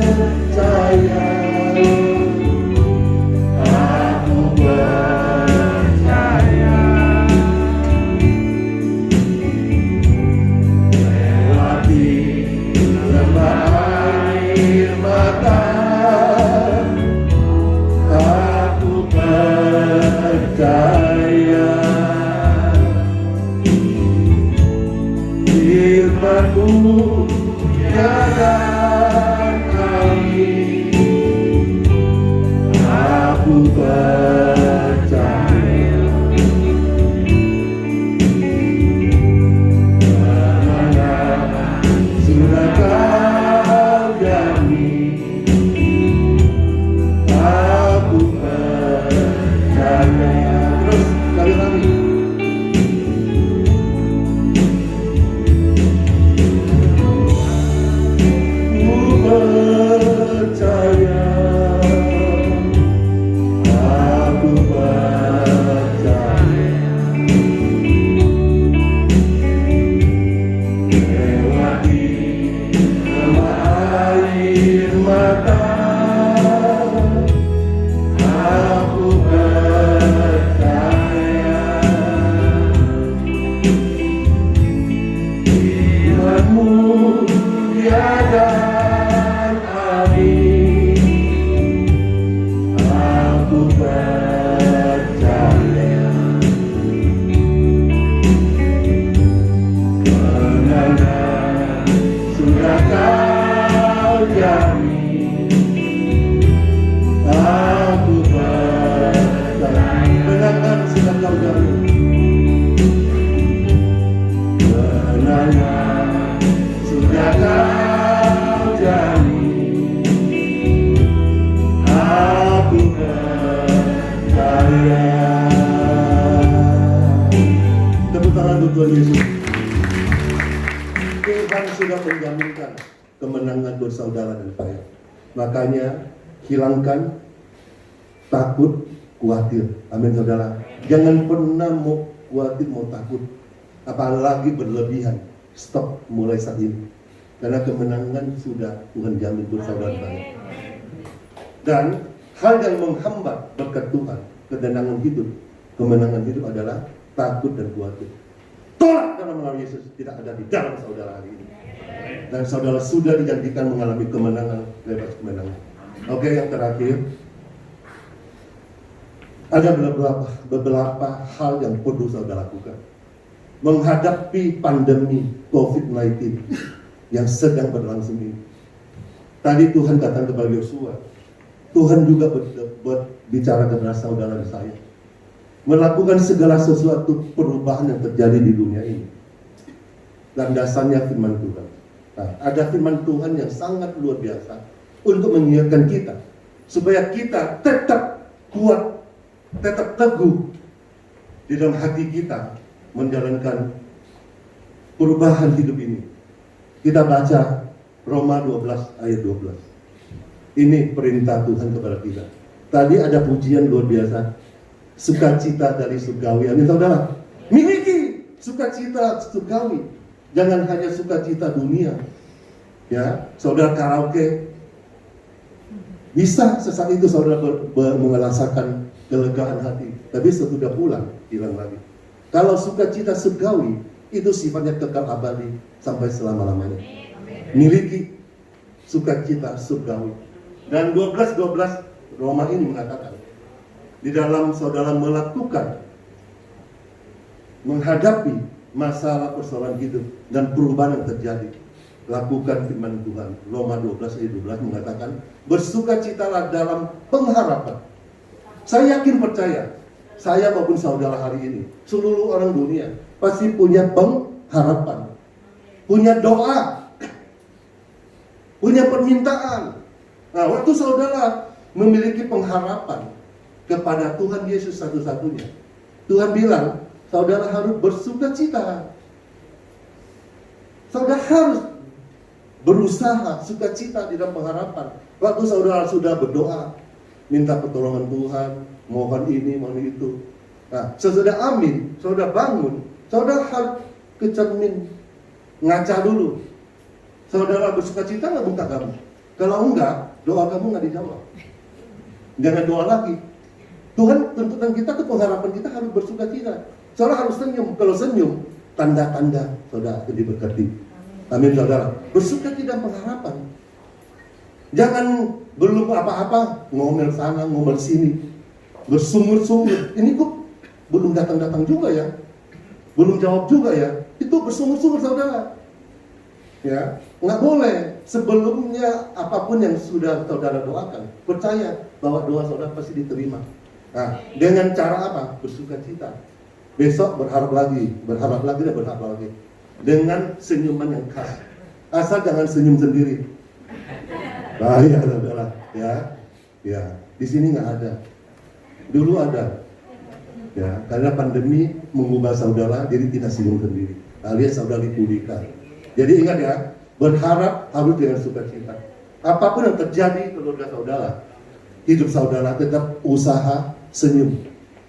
Tuhan Yesus. Tuhan sudah menjaminkan kemenangan buat saudara dan saya. Makanya hilangkan takut, khawatir. Amin saudara. Jangan pernah mau khawatir, mau takut. Apalagi berlebihan. Stop mulai saat ini. Karena kemenangan sudah Tuhan jamin buat saudara dan saya. Dan hal yang menghambat berkat Tuhan, ketenangan hidup, kemenangan hidup adalah takut dan khawatir. Tolak dalam nama Yesus, tidak ada di dalam saudara hari ini. Dan saudara sudah dijanjikan mengalami kemenangan, bebas kemenangan. Oke, yang terakhir, ada beberapa hal yang perlu saudara lakukan menghadapi pandemi COVID-19 yang sedang berlangsung ini. Tadi Tuhan katakan kepada Yosua, Tuhan juga berbicara kepada saudara dan saya, melakukan segala sesuatu perubahan yang terjadi di dunia ini. Dan dasarnya firman Tuhan. Nah, ada firman Tuhan yang sangat luar biasa untuk mengingatkan kita supaya kita tetap kuat, tetap teguh di dalam hati kita menjalankan perubahan hidup ini. Kita baca Roma 12 ayat 12. Ini perintah Tuhan kepada kita. Tadi ada pujian luar biasa. Sukacita dari surgawi. Amin saudara. Miliki sukacita surgawi. Jangan hanya sukacita dunia. Ya, saudara karaoke. Bisa sesaat itu saudara merasakan kelegaan hati. Tapi sesudah pulang, hilang lagi. Kalau sukacita surgawi, itu sifatnya kekal abadi sampai selama-lamanya. Miliki sukacita surgawi. Dan 12 Roma ini mengatakan, di dalam saudara melakukan, menghadapi masalah persoalan hidup dan perubahan yang terjadi, lakukan firman Tuhan. Roma 12 ayat 12 mengatakan, bersukacitalah dalam pengharapan. Saya yakin percaya, saya maupun saudara hari ini, seluruh orang dunia pasti punya pengharapan, punya doa, punya permintaan. Nah, waktu saudara memiliki pengharapan kepada Tuhan Yesus satu-satunya, Tuhan bilang, saudara harus bersukacita. Saudara harus berusaha sukacita di dalam pengharapan. Waktu saudara sudah berdoa, minta pertolongan Tuhan, mohon ini, mohon itu. Nah, sesudah amin, saudara bangun, saudara harus ke cermin, ngaca dulu. Saudara bersukacita nggak buka kamu? Kalau enggak, doa kamu nggak dijawab. Jangan doa lagi. Tuhan tuntutan kita ke pengharapan kita harus bersukacita. Saudara harus senyum. Kalau senyum, tanda-tanda saudara akan diberkati. Amin saudara. Bersukacita pengharapan. Jangan belum apa-apa ngomel sana, ngomel sini, bersungut-sungut. Ini kok belum datang-datang juga ya, belum jawab juga ya. Itu bersungut-sungut saudara. Ya, nggak boleh. Sebelumnya apapun yang sudah saudara doakan, percaya bahwa doa saudara pasti diterima. Nah, dengan cara apa? Bersukacita. Besok berharap lagi dan berharap lagi. Dengan senyuman yang khas. Asal jangan senyum sendiri. Bahaya saudara. Ya. Di sini nggak ada. Dulu ada. Ya, karena pandemi mengubah saudara, jadi tidak senyum sendiri. Alias saudara dipulihkan. Jadi ingat ya, berharap harus dengan sukacita. Apapun yang terjadi keluarga saudara, hidup saudara tetap usaha senyum.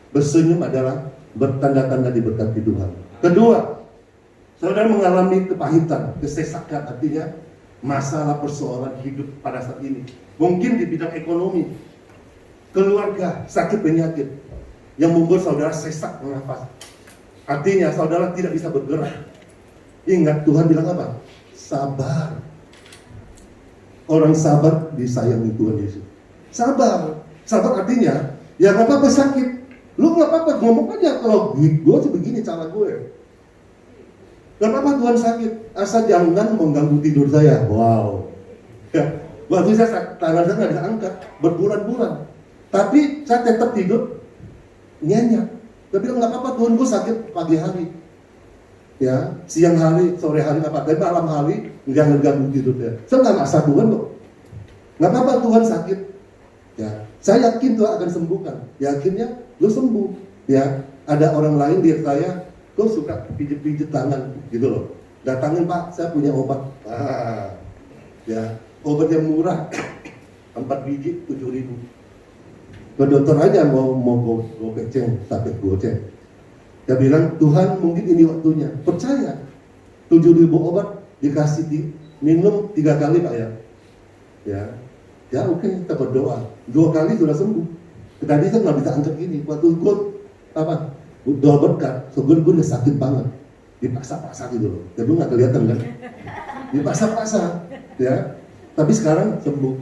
Bersenyum adalah bertanda-tanda diberkati Tuhan. Kedua, saudara mengalami kepahitan, kesesakan, artinya masalah persoalan hidup pada saat ini. Mungkin di bidang ekonomi, keluarga, sakit penyakit yang membuat saudara sesak bernafas. Artinya saudara tidak bisa bergerak. Ingat Tuhan bilang apa? Sabar. Orang sabar disayangi Tuhan Yesus. Sabar. Sabar artinya, ya nggak apa-apa sakit. Lu nggak apa-apa ngomong aja, kalau gue sih begini cara gue. Nggak apa-apa Tuhan sakit, asal jangan mengganggu tidur saya. Wow. Ya, waktu saya tangan saya nggak diangkat berbulan-bulan, tapi saya tetap tidur nyenyak. Dia bilang nggak apa-apa Tuhan, gue sakit pagi hari. Ya, siang hari, sore hari apa, tapi malam hari jangan ganggu tidur dia. Saya nggak maksa Tuhan kok. Nggak apa-apa Tuhan sakit. Ya, saya yakin Tuhan akan sembuhkan. Yakinnya lu sembuh. Ya, ada orang lain lihat saya, kok suka pijit-pijit tangan gitu loh. Datangin Pak, saya punya obat. Ya, obat yang murah, 4 biji 7.000. Ke dokter aja mau goceng, sakit goceng. Dia bilang, Tuhan mungkin ini waktunya. Percaya. 7.000 obat dikasih minum 3 kali Pak ya. Ya oke, kita berdoa. 2 kali sudah sembuh. Tadi saya nggak bisa angkat gini. Waktu gue doa berkat, sebenarnya gue udah sakit banget. Dipaksa-paksa gitu loh. Tapi nggak kelihatan kan. Dipaksa-paksa. Ya. Tapi sekarang sembuh.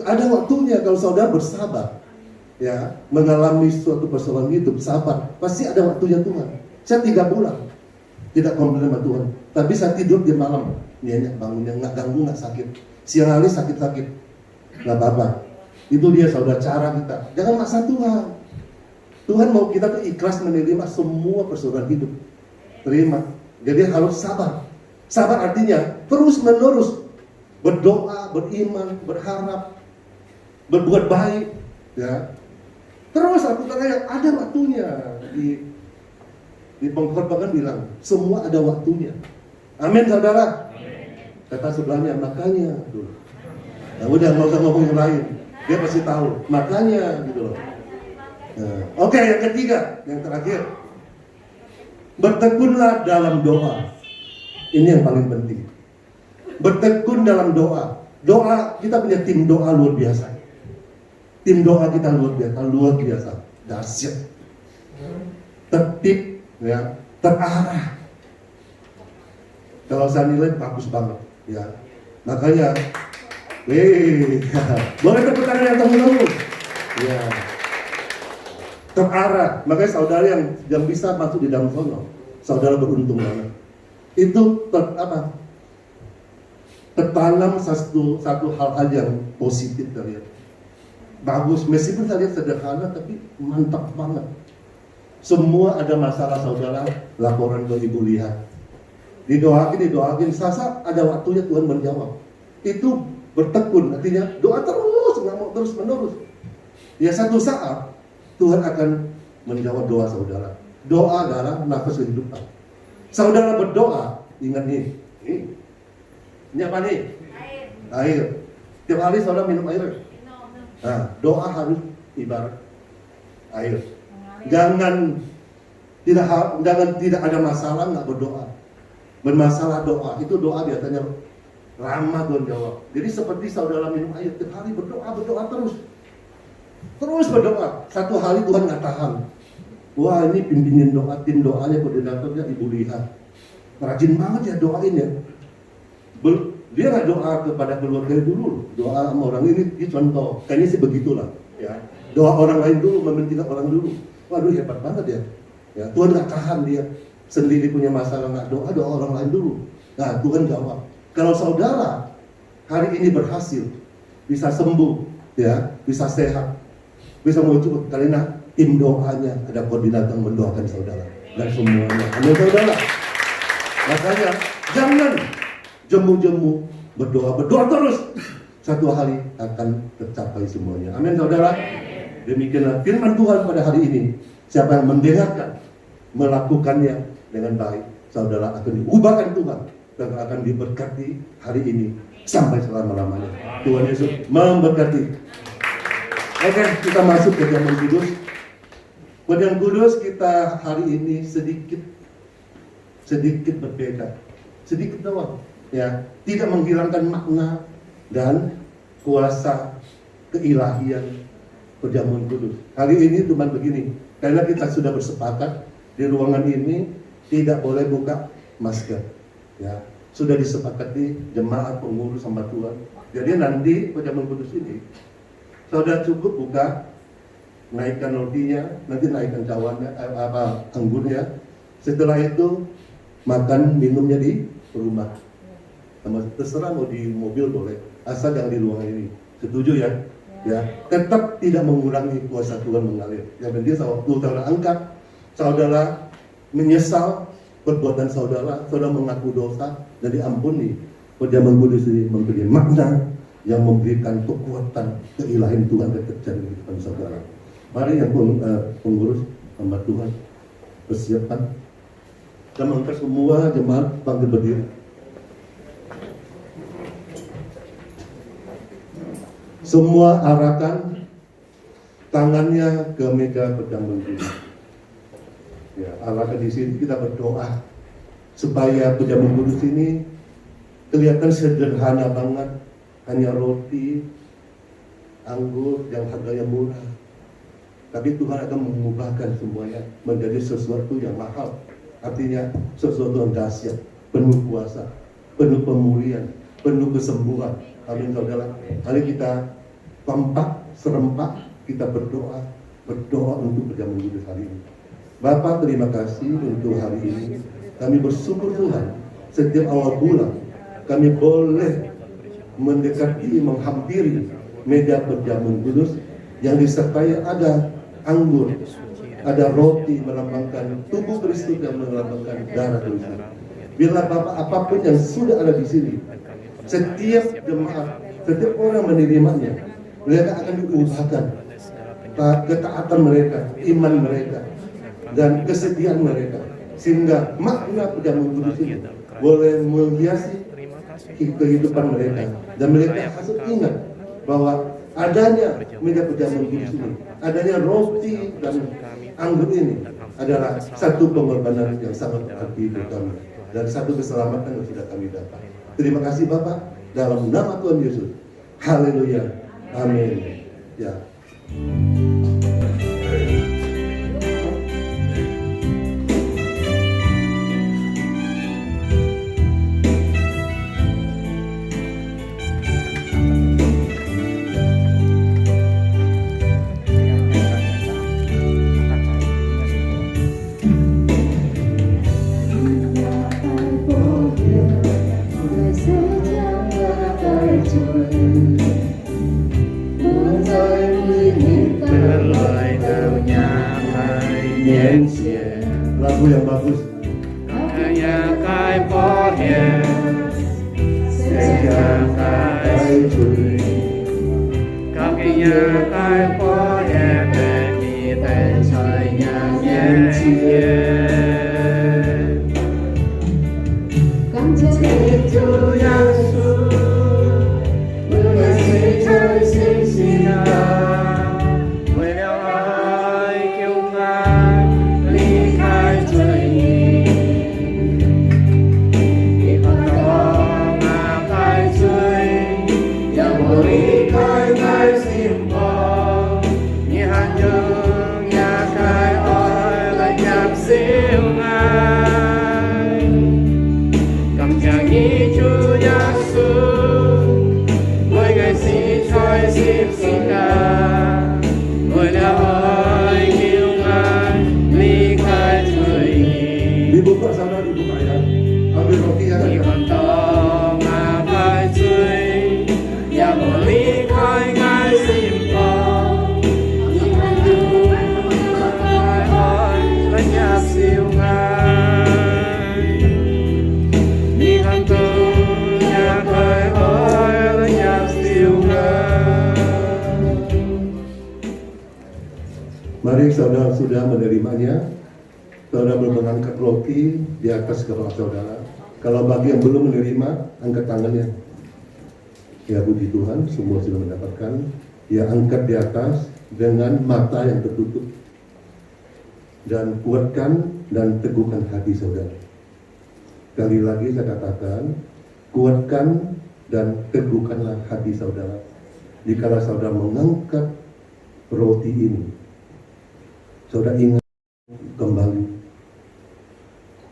Ada waktunya kalau saudara bersabar. Ya, mengalami suatu persoalan hidup, sabar, pasti ada waktunya Tuhan. Saya 3 bulan tidak komplain sama Tuhan, tapi saya tidur di malam, nyenyak bangunnya, nggak ganggu, nggak sakit. Siang hari sakit-sakit, nggak apa-apa. Itu dia saudara cara kita. Jangan maksa Tuhan. Tuhan mau kita tuh ikhlas menerima semua persoalan hidup. Terima. Jadi harus sabar. Sabar artinya terus menerus berdoa, beriman, berharap, berbuat baik. Ya. Terus aku tanya, ada waktunya. Di pengkhotbah bilang, semua ada waktunya. Amin saudara. Kata sebelahnya, makanya Nah, udah nggak usah ngomong yang lain, dia pasti tahu. Makanya gitu loh. Nah, oke, yang ketiga, yang terakhir, bertekunlah dalam doa. Ini yang paling penting. Bertekun dalam doa. Doa, kita punya tim doa luar biasa. Tim doa kita luar biasa, dahsyat, tertib, ya, terarah. Kalau saya nilai bagus banget, ya. Makanya, boleh tepuk tangan yang tangguh. Ya, terarah. Makanya saudara yang bisa masuk di dalam sono, saudara beruntung banget. Itu tertanam satu hal-hal yang positif dari itu. Bagus, meskipun saya lihat sederhana tapi mantap banget. Semua ada masalah saudara, laporan ke Ibu lihat. Didoakin, sasa ada waktunya Tuhan menjawab. Itu bertekun, artinya doa terus, nggak mau terus menerus. Ya satu saat Tuhan akan menjawab doa saudara. Doa adalah nafas kehidupan. Saudara berdoa, ingat nih, ini apa nih? Air. Tiap hari saudara minum air. Nah, doa harus ibarat air. Jangan tidak ada masalah nggak berdoa. Bermasalah doa, itu doa biasanya lama Tuhan jawab. Jadi seperti saudara minum air, tiap hari berdoa terus. Terus berdoa. Satu hari Tuhan nggak tahan. Wah, ini pimpinan doa, tim doanya, koordinatornya Ibu lihat. Rajin banget ya doain ya. Dia nggak doa kepada keluarga dulu, doa sama orang ini contoh. Kayaknya sih begitulah, ya. Doa orang lain dulu, mementingkan orang dulu. Waduh, hebat banget ya. Ya, Tuhan nggak tahan dia sendiri punya masalah nggak doa orang lain dulu. Nah, Tuhan jawab. Kalau saudara hari ini berhasil, bisa sembuh, ya, bisa sehat, bisa muncul karena tim doanya ada koordinator mendoakan saudara dan semuanya. Amin saudara. Makanya jangan jemu-jemu, berdoa terus. Satu hari akan tercapai semuanya. Amin saudara. Demikianlah firman Tuhan pada hari ini. Siapa yang mendengarkan, melakukannya dengan baik, saudara akan diubahkan Tuhan dan akan diberkati hari ini sampai selama-lamanya. Tuhan Yesus memberkati. Oke, kita masuk ke Perjamuan Kudus. Perjamuan Kudus kita hari ini sedikit berbeda. Sedikit doang. Ya, tidak menghilangkan makna dan kuasa keilahian Perjamuan Kudus. Hari ini cuma begini, karena kita sudah bersepakat di ruangan ini tidak boleh buka masker. Ya, sudah disepakati jemaat pengurus sama Tuhan. Jadi nanti Perjamuan Kudus ini saudara cukup buka, naikkan rotinya, nanti naikkan cawannya, anggurnya. Setelah itu makan minumnya di rumah. Terserah mau di mobil boleh, asal jangan di ruangan ini. Setuju ya? Ya, tetap tidak mengurangi kuasa Tuhan mengalir. Yang penting waktu saudara angkat, saudara menyesal perbuatan saudara mengaku dosa dan diampuni. Perjamuan Kudus ini memberi makna yang memberikan kekuatan keilahian Tuhan dan terjadi di depan saudara. Mari yang pengurus hamba Tuhan persiapan. Kita mengangkat semua jemaat bangkit berdiri. Semua arahkan tangannya ke meja Perjamuan Kudus. Ya, arahkan di sini kita berdoa supaya Perjamuan Kudus ini kelihatan sederhana banget, hanya roti, anggur yang harganya murah. Tapi Tuhan akan mengubahkan semuanya menjadi sesuatu yang mahal. Artinya sesuatu yang dahsyat, penuh kuasa, penuh pemulihan, penuh kesembuhan. Amin saudara. Mari kita kompak, serempak, kita berdoa untuk Perjamuan Kudus hari ini. Bapak, terima kasih untuk hari ini. Kami bersyukur Tuhan, setiap awal bulan kami boleh mendekati, menghampiri meja Perjamuan Kudus yang disertai ada anggur, ada roti melambangkan tubuh Kristus yang melambangkan darah Kristus. Bila Bapak apapun yang sudah ada di sini, setiap jemaat, setiap orang menerimanya, mereka akan diubahkan ketaatan mereka, iman mereka, dan kesetiaan mereka, sehingga makna Perjamuan Kudus ini boleh menghiasi kehidupan mereka, dan mereka harus ingat bahwa adanya meja perjamuan kudus ini, adanya roti dan anggur ini adalah satu pengorbanan yang sangat berarti untuk kami dan satu keselamatan yang sudah kami dapat. Terima kasih Bapak, dalam nama Tuhan Yesus. Haleluya. Amin. Ya. Lagu yang bagus. Hanya Kai po hiền, Sejak Kai curi, các nhà Kai po hiền để đi tên trời nhà nhân thiên. Itu Yesus, mengasihi trời sinh sinh为了爱救爱离开罪孽，你看到那开罪，也不离开爱心房，你还仍也开爱来入小爱，感謝你主耶穌，為愛是在十字架。為了愛救愛離開罪孽， Dibuka sana, dibuka ya. Ambil roti yang 你 ada. 看到那開罪，也無離開愛心房，你看到那愛來入小愛，你看到那愛來入小愛。 Mari saudara sudah menerimanya, saudara boleh mengangkat roti di atas kepala saudara. Kalau bagi yang belum menerima, angkat tangannya. Ya puji Tuhan, semua sudah mendapatkan. Ya angkat di atas dengan mata yang tertutup. Dan kuatkan dan teguhkan hati saudara. Sekali lagi saya katakan, kuatkan dan teguhkanlah hati saudara. Jikalau saudara mengangkat roti ini, saudara ingat kembali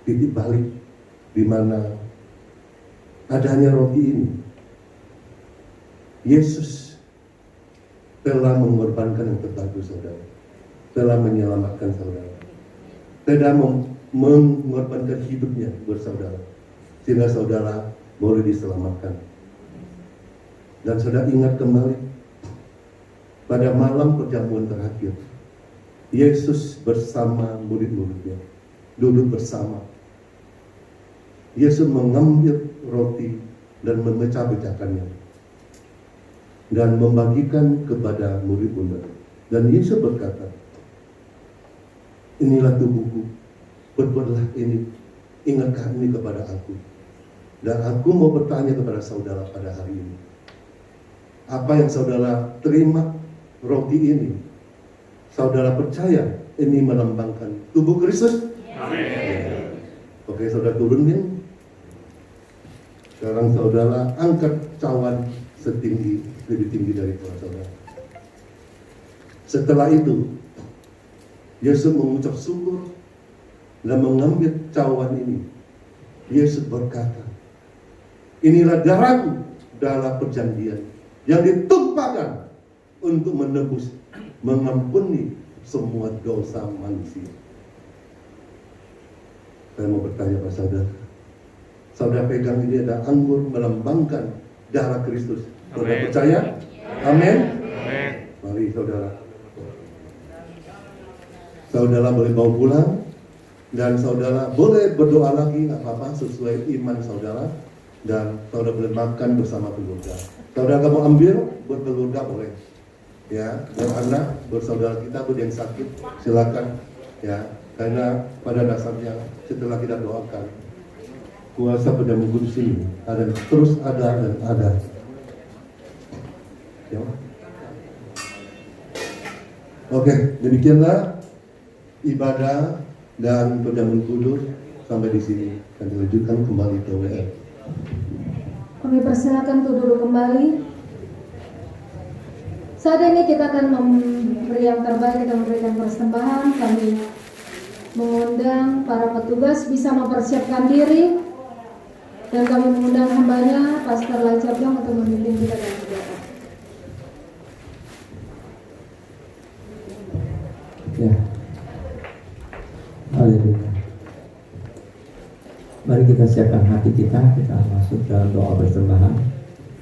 titik balik di mana adanya roti ini. Yesus telah mengorbankan yang terbaik saudara, telah menyelamatkan saudara, telah mengorbankan hidupnya buat saudara, sehingga saudara boleh diselamatkan. Dan saudara ingat kembali pada malam perjamuan terakhir, Yesus bersama murid-muridnya duduk bersama. Yesus mengambil roti dan memecah-becahkannya dan membagikan kepada murid-murid. Dan Yesus berkata, inilah tubuhku, berbuatlah ini, ingatkan ini kepada aku. Dan aku mau bertanya kepada saudara pada hari ini, apa yang saudara terima roti ini? Saudara percaya ini melambangkan tubuh Kristus? Amin. Oke, saudara turunin. Sekarang saudara angkat cawan setinggi, lebih tinggi dari kepala saudara. Setelah itu, Yesus mengucap syukur dan mengambil cawan ini. Yesus berkata, inilah darahku dalam perjanjian yang ditumpahkan untuk menebus, mengampuni semua dosa manusia. Saya mau bertanya pada saudara, saudara pegang ini ada anggur melambangkan darah Kristus. Saudara Amin. percaya? Amin. Amin. Mari saudara. Saudara boleh bawa pulang dan saudara boleh berdoa lagi, nggak apa-apa, sesuai iman saudara. Dan saudara boleh makan bersama keluarga. Saudara kamu ambil buat keluarga boleh. Ya, dan anak bersaudara kita pun yang sakit silakan ya, karena pada dasarnya setelah kita doakan kuasa penjamin kudus ini ada terus ada dan ada. Ya. Oke, demikianlah ibadah dan penjamin kudus sampai di sini. Dan dilanjutkan kembali ke WR. Kami persilakan untuk duduk kembali. Saat ini kita akan memberi yang terbaik, kita memberikan persembahan. Kami mengundang para petugas bisa mempersiapkan diri, dan kami mengundang hambanya Pastor Lajabdong untuk memimpin kita dalam kegiatan. Ya, haleluya. Mari kita siapkan hati kita masuk dalam doa persembahan.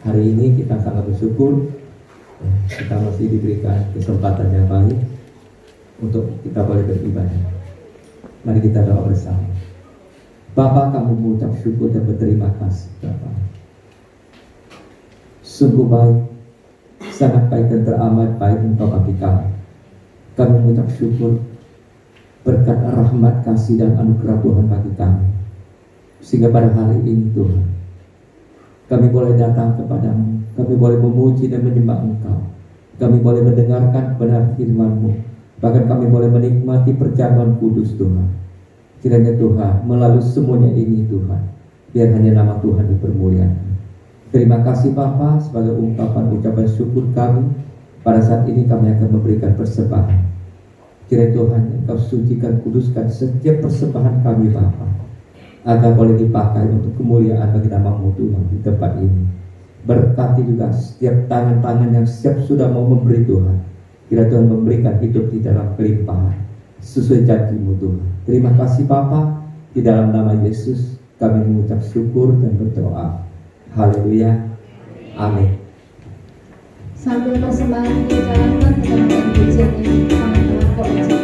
Hari ini kita sangat bersyukur, kita masih diberikan kesempatan yang baik untuk kita boleh beribadah. Mari kita doa bersama. Bapa, kami mengucap syukur dan berterima kasih Bapa. Sungguh baik, sangat baik dan teramat baik Engkau bagi kami. Kami mengucap syukur berkat rahmat, kasih dan anugerah Tuhan bagi kami. Sehingga pada hari ini Tuhan, kami boleh datang kepadamu, kami boleh memuji dan menyembah Engkau, kami boleh mendengarkan kebenaran firman-Mu, bahkan kami boleh menikmati perjamuan kudus Tuhan. Kiranya Tuhan, melalui semuanya ini Tuhan, biar hanya nama Tuhan dipermuliakan. Terima kasih Bapa sebagai ungkapan ucapan syukur kami. Pada saat ini kami akan memberikan persembahan. Kiranya Tuhan, Engkau sucikan, kuduskan setiap persembahan kami Bapa, agar boleh dipakai untuk kemuliaan bagi nama-Mu Tuhan di tempat ini. Berkati juga setiap tangan-tangan yang siap sudah mau memberi Tuhan. Kiranya Tuhan memberikan hidup di dalam kelimpahan sesuai janji-Mu Tuhan. Terima kasih Bapa, di dalam nama Yesus kami mengucap syukur dan berdoa. Haleluya, amin. Sambil persembahan dijalankan, kita akan pujian yang sangat berkomitmen.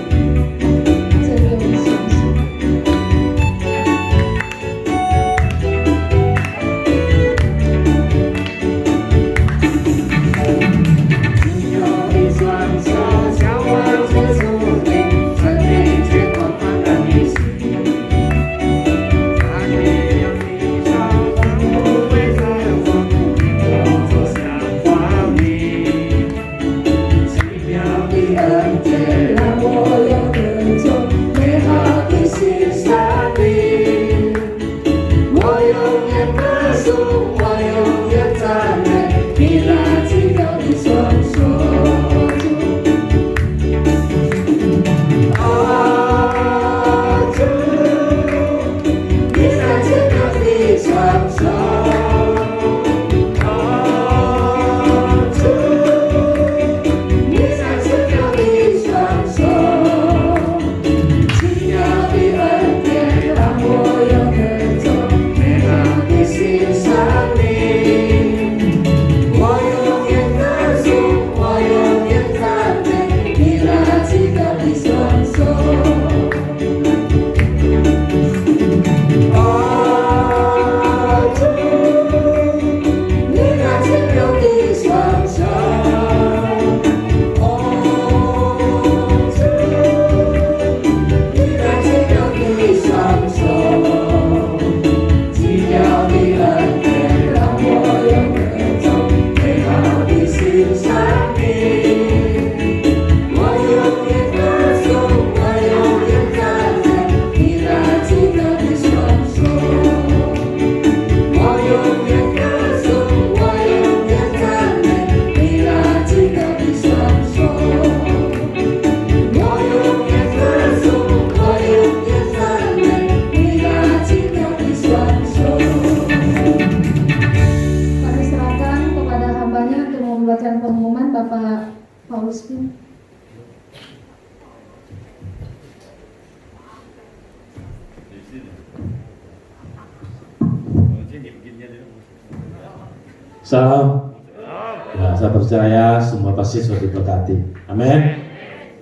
Salam. Ya, saya percaya semua pasti sudah diberkati. Amin.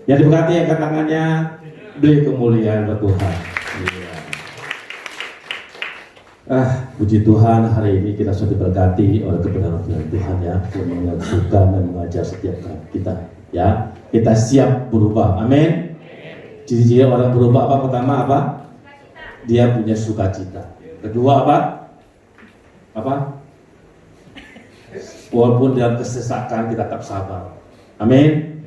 Yang diberkati angkat tangannya, beri kemuliaan buat Tuhan. Ya. Puji Tuhan, hari ini kita sudah diberkati oleh kebenaran Tuhan ya, yang mengajarkan dan mengajar setiap kita. Ya, kita siap berubah. Amin. Ciri-ciri orang berubah apa? Pertama apa? Dia punya sukacita. Kedua apa? Walaupun dalam kesesakan kita tetap sabar. Amin.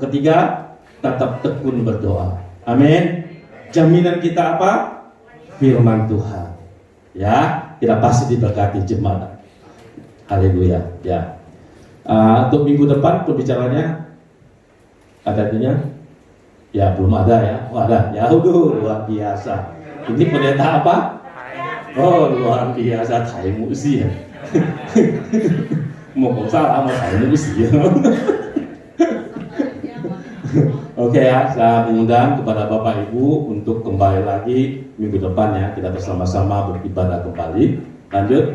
Ketiga, tetap tekun berdoa. Amin. Jaminan kita apa? Firman Tuhan. Ya, kita pasti diberkati jemaat. Haleluya. Ya. Untuk minggu depan pembicaranya ada artinya? Ya, belum ada ya. Oh, ada. Ya, luar biasa. Ini pendeta apa? Oh, luar biasa. Thai Musi ya. Mau salah sama Thai Musi ya. Oke ya, saya mengundang kepada Bapak Ibu untuk kembali lagi minggu depan ya, kita bersama-sama beribadah kembali. Lanjut.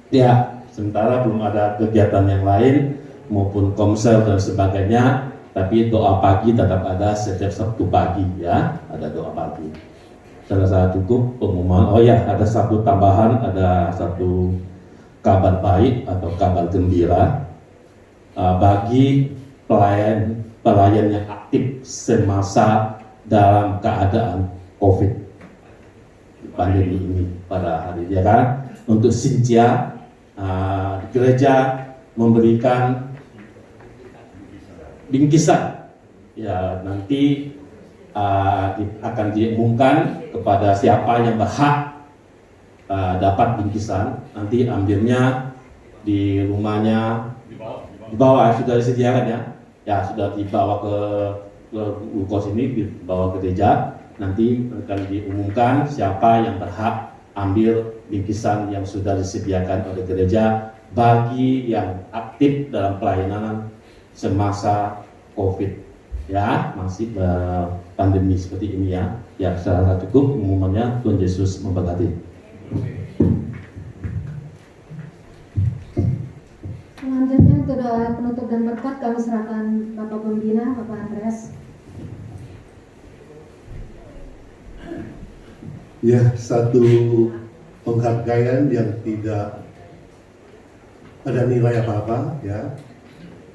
Ya, sementara belum ada kegiatan yang lain maupun komsel dan sebagainya, tapi doa pagi tetap ada setiap Sabtu pagi ya, ada doa pagi. Saya cukup pengumuman. Oh ya, ada satu tambahan, ada satu kabar baik atau kabar gembira bagi pelayan yang aktif semasa dalam keadaan COVID pandemi ini pada hari ini, ya kan? Untuk Sintia gereja memberikan bingkisan, ya nanti akan diumumkan kepada siapa yang berhak dapat bingkisan. Nanti ambilnya di rumahnya, di bawah sudah disediakan ya. Ya sudah dibawa ke glukos ini, dibawa ke gereja. Nanti akan diumumkan siapa yang berhak ambil bingkisan yang sudah disediakan oleh gereja bagi yang aktif dalam pelayanan semasa COVID ya, masih pandemi seperti ini ya. Ya, saya cukup pengumumannya. Tuhan Yesus memberkati. Selanjutnya untuk doa penutup dan berkat kami serahkan Bapak Pembina, Bapak Andreas. Ya, satu penghargaan yang tidak ada nilai apa-apa ya.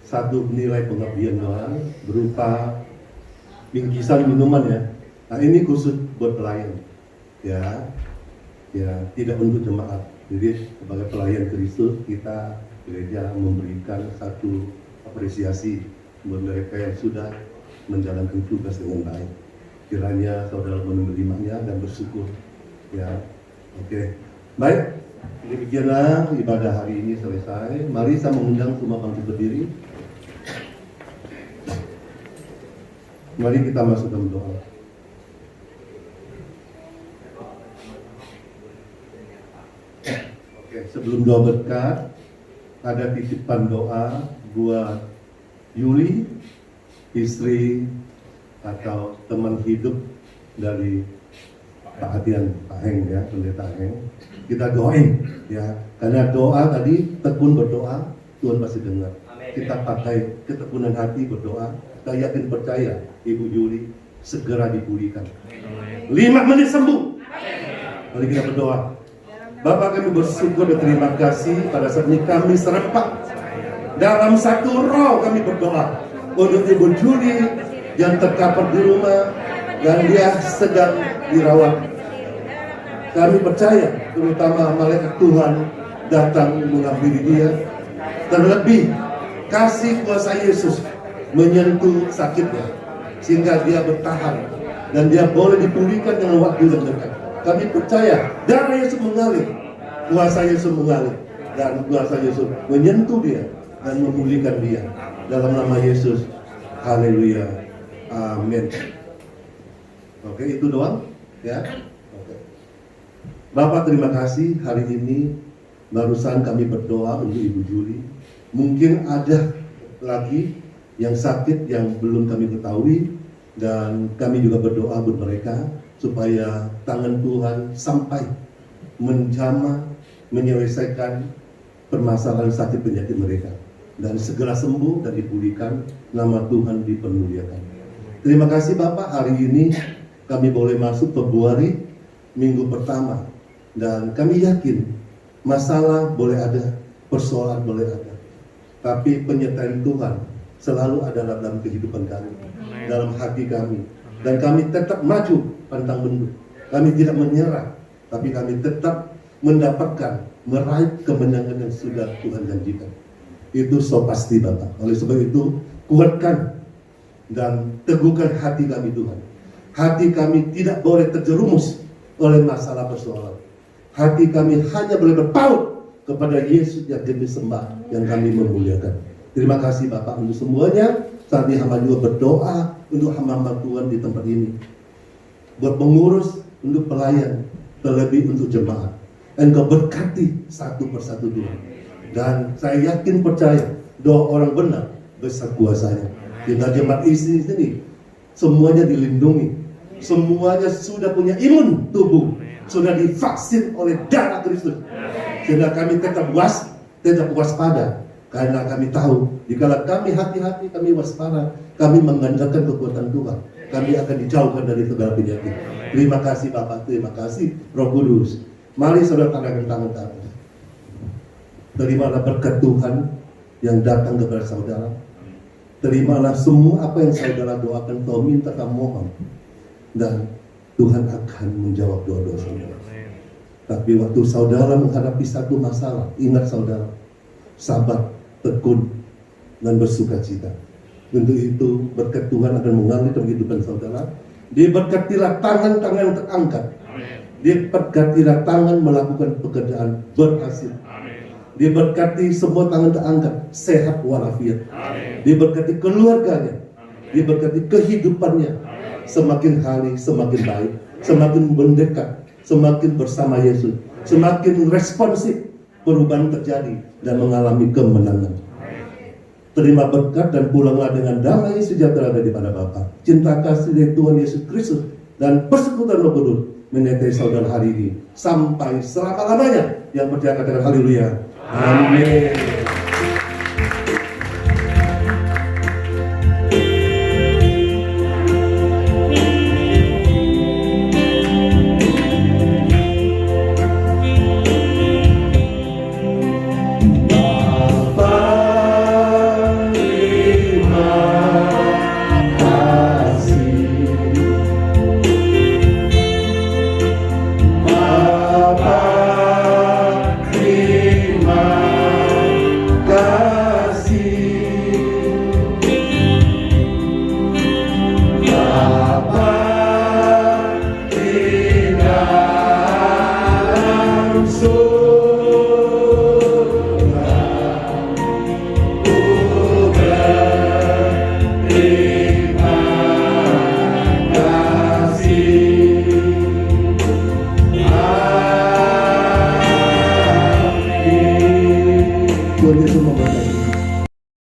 Satu nilai pengabdian doa berupa bingkisan minuman ya. Nah, ini khusus buat pelayan ya. Ya, tidak untuk jemaat. Jadi sebagai pelayan Kristus kita gereja memberikan satu apresiasi buat mereka yang sudah menjalankan tugas dengan baik. Kiranya saudara menerimanya dan bersyukur. Ya, oke. Baik, demikianlah ibadah hari ini selesai. Mari saya mengundang semua bangkit berdiri. Mari kita masuk dalam doa. Oke, sebelum doa berkat, ada titipan doa buat Yuli, istri atau teman hidup dari Pak Adian, Pak Heng ya, Pendeta Heng. Kita doain ya, karena doa tadi tekun berdoa, Tuhan pasti dengar. Kita pakai ketekunan hati berdoa, kita yakin percaya Ibu Yuli segera dipulihkan. 5 menit sembuh. Mari kita berdoa. Bapak, kami bersyukur dan terima kasih pada saat ini kami serempak dalam satu roh. Kami berdoa untuk Ibu Juli yang terkapar di rumah dan dia sedang dirawat. Kami percaya terutama malaikat Tuhan datang menghampiri dia. Terlebih kasih kuasa Yesus menyentuh sakitnya sehingga dia bertahan dan dia boleh dipulihkan dengan waktu yang dekat. Kami percaya darah Yesus mengalir, kuasa Yesus mengalir, dan kuasa Yesus menyentuh dia dan memulihkan dia. Dalam nama Yesus, haleluya, amin. Oke, itu doang ya. Oke. Bapak, terima kasih hari ini barusan kami berdoa untuk Ibu Juli. Mungkin ada lagi yang sakit yang belum kami ketahui, dan kami juga berdoa buat mereka supaya tangan Tuhan sampai menjamah, menyelesaikan permasalahan sakit penyakit mereka dan segera sembuh dan dipulihkan, nama Tuhan dipermuliakan. Terima kasih Bapak, hari ini kami boleh masuk Februari minggu pertama dan kami yakin masalah boleh ada, persoalan boleh ada, tapi penyertaan Tuhan selalu ada dalam kehidupan kami, dalam hati kami, dan kami tetap maju pantang mundur. Kami tidak menyerah, tapi kami tetap mendapatkan, meraih kemenangan yang sudah Tuhan janjikan. Itu so pasti Bapak. Oleh sebab itu, kuatkan dan teguhkan hati kami Tuhan. Hati kami tidak boleh terjerumus oleh masalah persoalan. Hati kami hanya boleh berpaut kepada Yesus yang kami sembah, yang kami memuliakan. Terima kasih Bapak untuk semuanya. Saat ini hamba juga berdoa untuk hamba-hamba Tuhan di tempat ini, buat pengurus, untuk pelayan, terlebih untuk jemaat. Engkau berkati satu persatu Tuhan. Dan saya yakin percaya doa orang benar besar kuasanya. Kita jemaat isi sini semuanya dilindungi, semuanya sudah punya imun tubuh, sudah divaksin oleh darah Kristus. Sehingga kami tetap waspada, karena kami tahu jika kami hati-hati, kami waspada, kami mengandalkan kekuatan Tuhan, kami akan dijauhkan dari segala penyakit. Terima kasih Bapak, terima kasih Roh Kudus. Mari saudara tandangkan tangan kami. Terimalah berkat Tuhan yang datang kepada saudara. Terimalah semua apa yang saudara doakan, kau minta, kau mohon, dan Tuhan akan menjawab doa-doa saudara. Tapi waktu saudara menghadapi satu masalah, ingat saudara, sabar, tekun, dan bersukacita. Untuk itu berkat Tuhan akan mengalir dalam kehidupan saudara. Diberkatilah tangan-tangan yang terangkat. Diberkatilah tangan melakukan pekerjaan berhasil. Diberkati semua tangan terangkat, sehat walafiat. Diberkati keluarganya, diberkati kehidupannya. Semakin hari semakin baik, semakin mendekat, semakin bersama Yesus, semakin responsif, perubahan terjadi dan mengalami kemenangan. Terima berkat dan pulanglah dengan damai sejahtera daripada Bapa, cinta kasih dari Tuhan Yesus Kristus, dan persekutuan Roh Kudus menyertai saudara hari ini sampai selama-lamanya. Yang percaya katakan haleluya. Amin. Tuhan Yesus